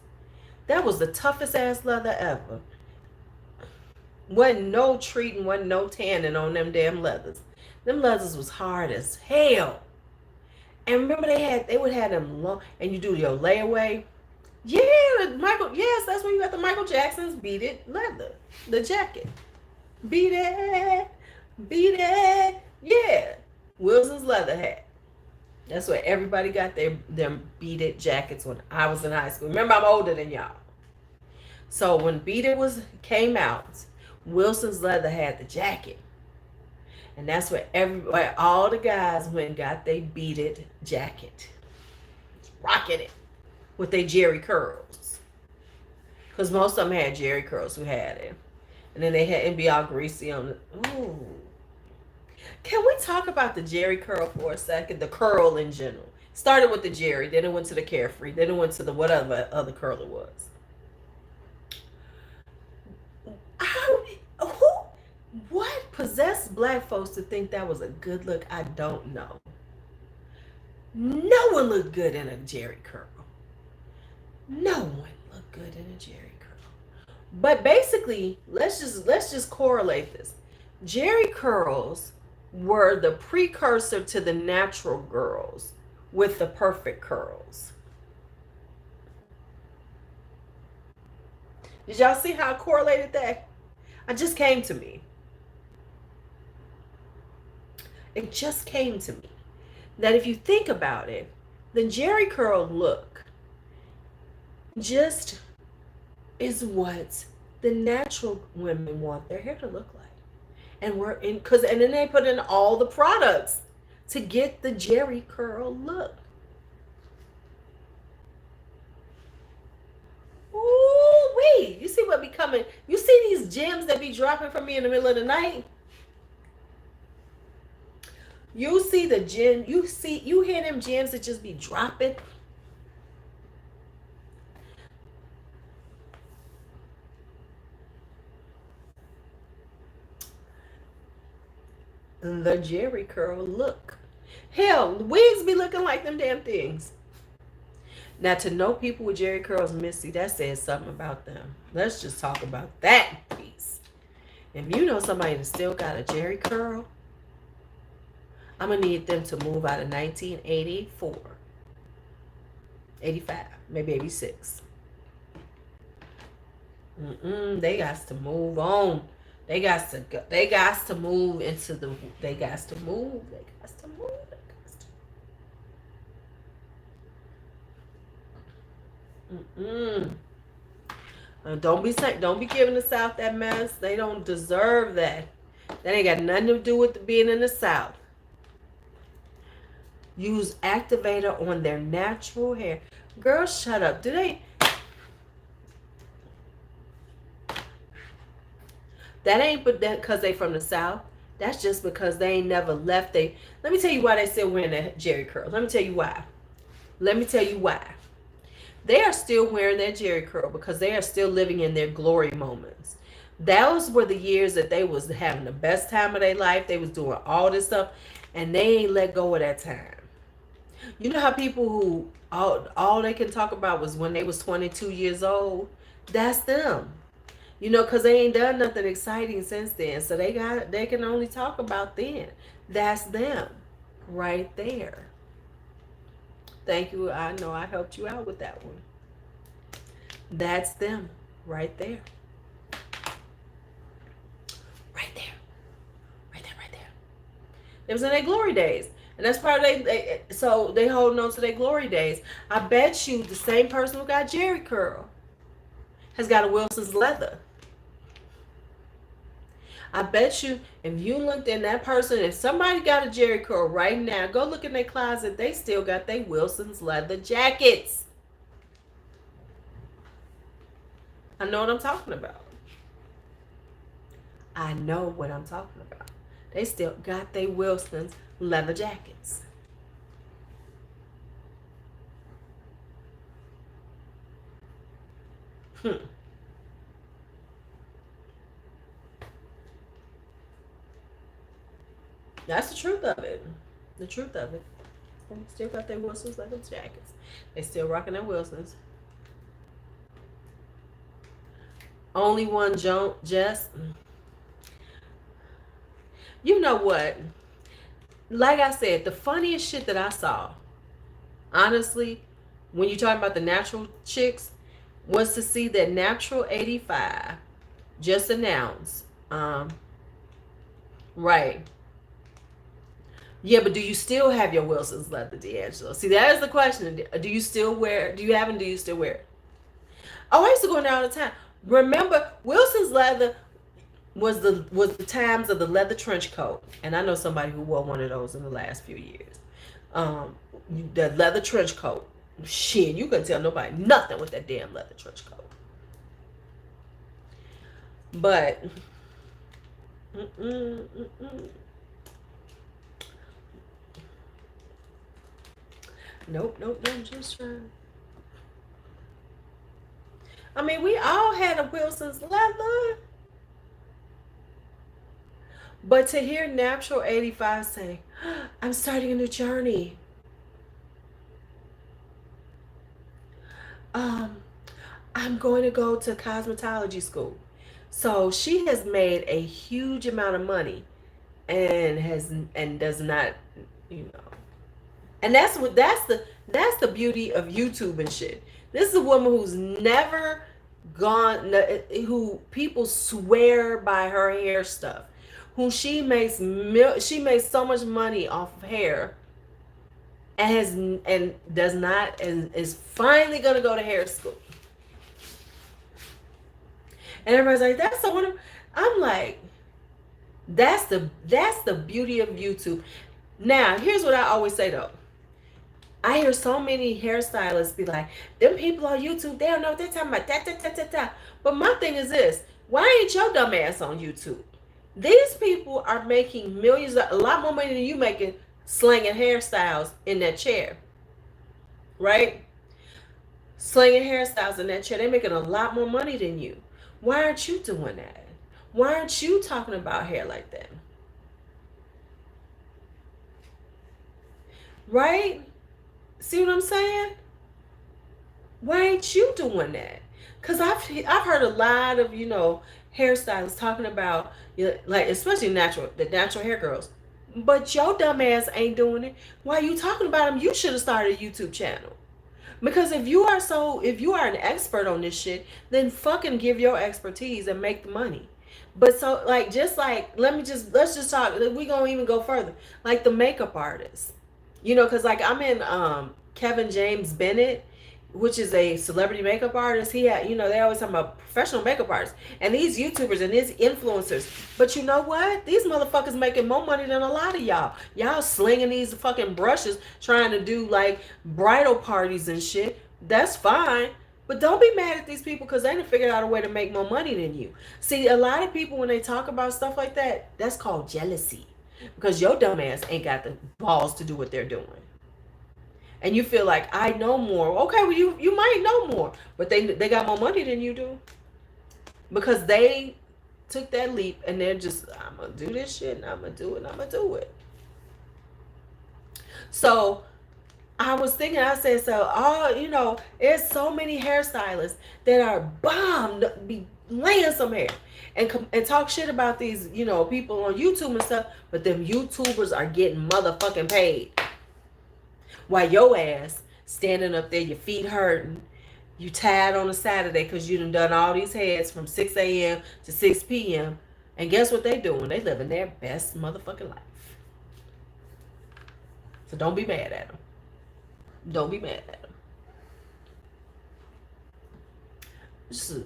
That was the toughest ass leather ever. Wasn't no treating, wasn't no tanning on them damn leathers. Them leathers was hard as hell. And remember they would have them long, and you do your layaway. Yeah, yes, that's when you got the Michael Jackson's beaded leather, the jacket. Beaded, yeah. Wilson's leather hat. That's where everybody got them beaded jackets when I was in high school. Remember, I'm older than y'all. So when beaded came out, Wilson's leather had the jacket. And that's where all the guys went and got their beaded jacket. Rocking it with their Jerry curls. Because most of them had Jerry curls who had it. And then it'd be all greasy on the, ooh. Can we talk about the Jerry curl for a second? The curl in general. Started with the Jerry, then it went to the Carefree, then it went to the whatever other curl it was. What possessed black folks to think that was a good look? I don't know. No one looked good in a Jerry curl. No one looked good in a Jerry curl. But basically, let's just correlate this. Jerry curls were the precursor to the natural girls with the perfect curls. Did y'all see how I correlated that? It just came to me. It just came to me that if you think about it, the Jerry curl look just is what the natural women want their hair to look like. And and then they put in all the products to get the Jerry curl look. Ooh wee.
see. You see what be coming. You see these gems that be dropping from me in the middle of the night. You see the gem. You hear them gems that just be dropping. The Jerry curl look. Hell, wigs be looking like them damn things. Now, to know people with Jerry curls, Missy, that says something about them. Let's just talk about that piece. If you know somebody that still got a Jerry curl, I'm going to need them to move out of 1984, 85, maybe 86. They got to move on. They got to go. They got to move into the. They got to move. They got to move. Don't be giving the South that mess. They don't deserve that. That ain't got nothing to do with being in the South. Use activator on their natural hair. Girls, shut up. Do they? That ain't because they from the South. That's just because they ain't never left. Let me tell you why they still wearing that Jerry curl. Let me tell you why. They are still wearing that Jerry curl because they are still living in their glory moments. Those were the years that they was having the best time of their life. They was doing all this stuff, and they ain't let go of that time. You know how people who all they can talk about was when they was 22 years old? That's them. You know, because they ain't done nothing exciting since then. So they can only talk about then. That's them right there. Thank you. I know I helped you out with that one. That's them right there. Right there. It was in their glory days. And that's part of so they holding on to their glory days. I bet you the same person who got Jerry curl has got a Wilson's leather. I bet you if you looked in that person, if somebody got a Jerry curl right now, go look in their closet, they still got their Wilson's leather jackets. I know what I'm talking about. They still got their Wilson's leather jackets. That's the truth of it. They still got their Wilson's leather jackets. They still rocking their Wilsons. Only one Jess. You know what? Like I said, the funniest shit that I saw, honestly, when you're talking about the natural chicks, was to see that Natural 85 just announced. Right. Yeah, but do you still have your Wilson's leather, D'Angelo? See, that is the question. Do you still wear? Do you have and do you still wear it? Oh, I used to go in there all the time. Remember, Wilson's leather was the times of the leather trench coat, and I know somebody who wore one of those in the last few years. The leather trench coat. Shit, you couldn't tell nobody nothing with that damn leather trench coat. But Nope, I'm just trying. I mean, we all had a Wilson's leather. But to hear Natural 85 say, I'm starting a new journey. I'm going to go to cosmetology school. So she has made a huge amount of money and does not, you know. And that's the beauty of YouTube and shit. This is a woman who's never gone, who people swear by her hair stuff, who she makes so much money off of hair, and is finally gonna go to hair school. And everybody's like, that's so wonderful. I'm like, that's the beauty of YouTube. Now, here's what I always say though. I hear so many hairstylists be like, them people on YouTube, they don't know what they're talking about. Da, da, da, da, da. But my thing is this, why ain't your dumb ass on YouTube? These people are making millions, a lot more money than you making slinging hairstyles in that chair, right? Slinging hairstyles in that chair. They're making a lot more money than you. Why aren't you doing that? Why aren't you talking about hair like that? Right? See what I'm saying? Why ain't you doing that? Because I've heard a lot of, hairstylists talking about, like, especially the natural hair girls. But your dumb ass ain't doing it. Why are you talking about them? You should have started a YouTube channel. Because if you are an expert on this shit, then fucking give your expertise and make the money. But so like just like let's just talk. We gonna even go further. Like the makeup artists, because like I'm in Kevin James Bennett, which is a celebrity makeup artist. He had, they always talk about professional makeup artists and these YouTubers and these influencers. But you know what? These motherfuckers making more money than a lot of y'all. Y'all slinging these fucking brushes, trying to do like bridal parties and shit. That's fine. But don't be mad at these people because they done figured out a way to make more money than you. See, a lot of people, when they talk about stuff like that, that's called jealousy. Because your dumb ass ain't got the balls to do what they're doing. And you feel like I know more. Okay, well you might know more, but they got more money than you do. Because they took that leap and they're just, I'm gonna do this shit and I'm gonna do it and I'm gonna do it. So I was thinking, I said, there's so many hairstylists that are bombed, be laying some hair and talk shit about these, people on YouTube and stuff, but them YouTubers are getting motherfucking paid. While your ass standing up there, your feet hurting, you tired on a Saturday because you done all these heads from 6 a.m. to 6 p.m. And guess what they doing? They living their best motherfucking life. So don't be mad at them. Don't be mad at them. Just,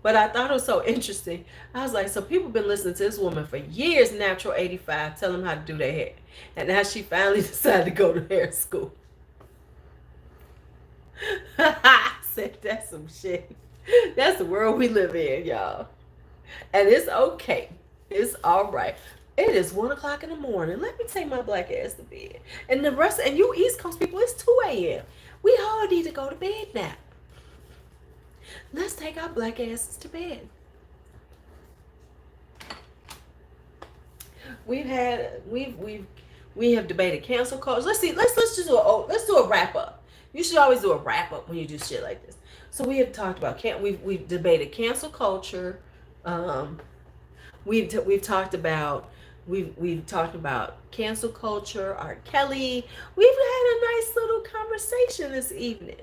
But I thought it was so interesting. I was like, so people been listening to this woman for years, Natural 85, tell them how to do their hair. And now she finally decided to go to hair school. I said, that's some shit. That's the world we live in, y'all. And it's okay. It's all right. It is 1 o'clock in the morning. Let me take my black ass to bed. And the rest, and you East Coast people, it's 2 a.m. We all need to go to bed now. Let's take our black asses to bed. We have debated cancel culture. Let's do a wrap up. You should always do a wrap up when you do shit like this. So we have talked about we've debated cancel culture. We've talked about cancel culture, R. Kelly. We've had a nice little conversation this evening.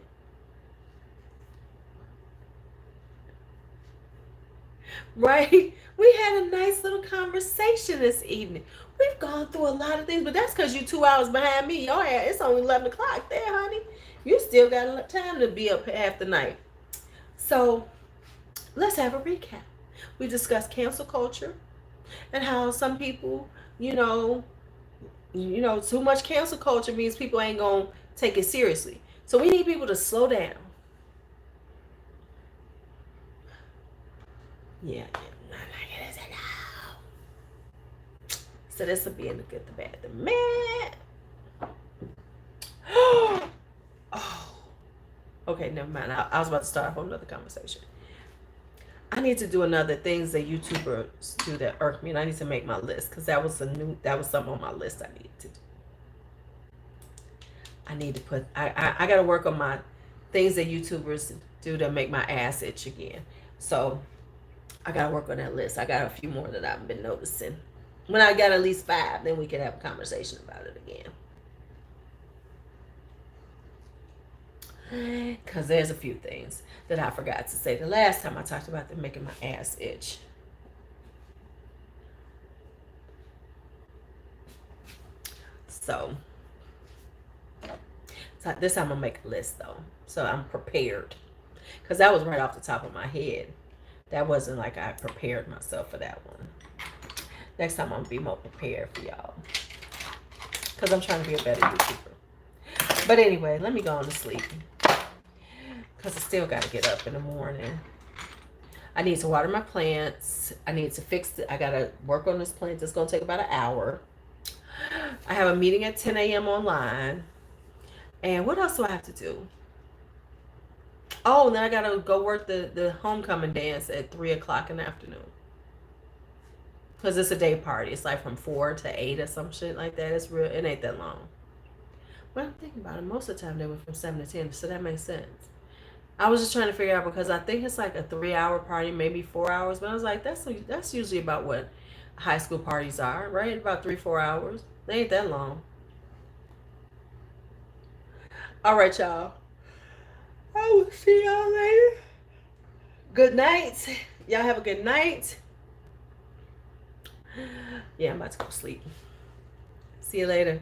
Right? We had a nice little conversation this evening. We've gone through a lot of things, but that's because you're 2 hours behind me. It's only 11 o'clock there, honey. You still got time to be up half the night. So let's have a recap. We discussed cancel culture and how some people, too much cancel culture means people ain't gonna take it seriously. So we need people to slow down. Yeah. So this will be in the good, the bad, the mad. Oh. Okay, never mind. I was about to start a whole nother conversation. I need to do another things that YouTubers do that irk me, and I need to make my list because that was something on my list I needed to do. I need to put. I got to work on my things that YouTubers do to make my ass itch again. So I got to work on that list. I got a few more that I've been noticing. When I got at least 5, then we can have a conversation about it again. Because there's a few things that I forgot to say the last time I talked about them making my ass itch. So this time I'm going to make a list though. So I'm prepared. Because that was right off the top of my head. That wasn't like I prepared myself for that one. Next time I'm going to be more prepared for y'all. Because I'm trying to be a better YouTuber. But anyway, let me go on to sleep. Because I still got to get up in the morning. I need to water my plants. I need to I got to work on this plant. It's going to take about an hour. I have a meeting at 10 a.m. online. And what else do I have to do? Oh, and then I got to go work the homecoming dance at 3 o'clock in the afternoon. Because it's a day party. It's like from 4 to 8 or some shit like that. It's real. It ain't that long. But I'm thinking about it. Most of the time they were from 7 to 10. So that makes sense. I was just trying to figure out because I think it's like a 3-hour party, maybe 4 hours. But I was like, that's usually about what high school parties are, right? About 3-4 hours. They ain't that long. All right, y'all. I will see y'all later. Good night. Y'all have a good night. Yeah, I'm about to go sleep. See you later.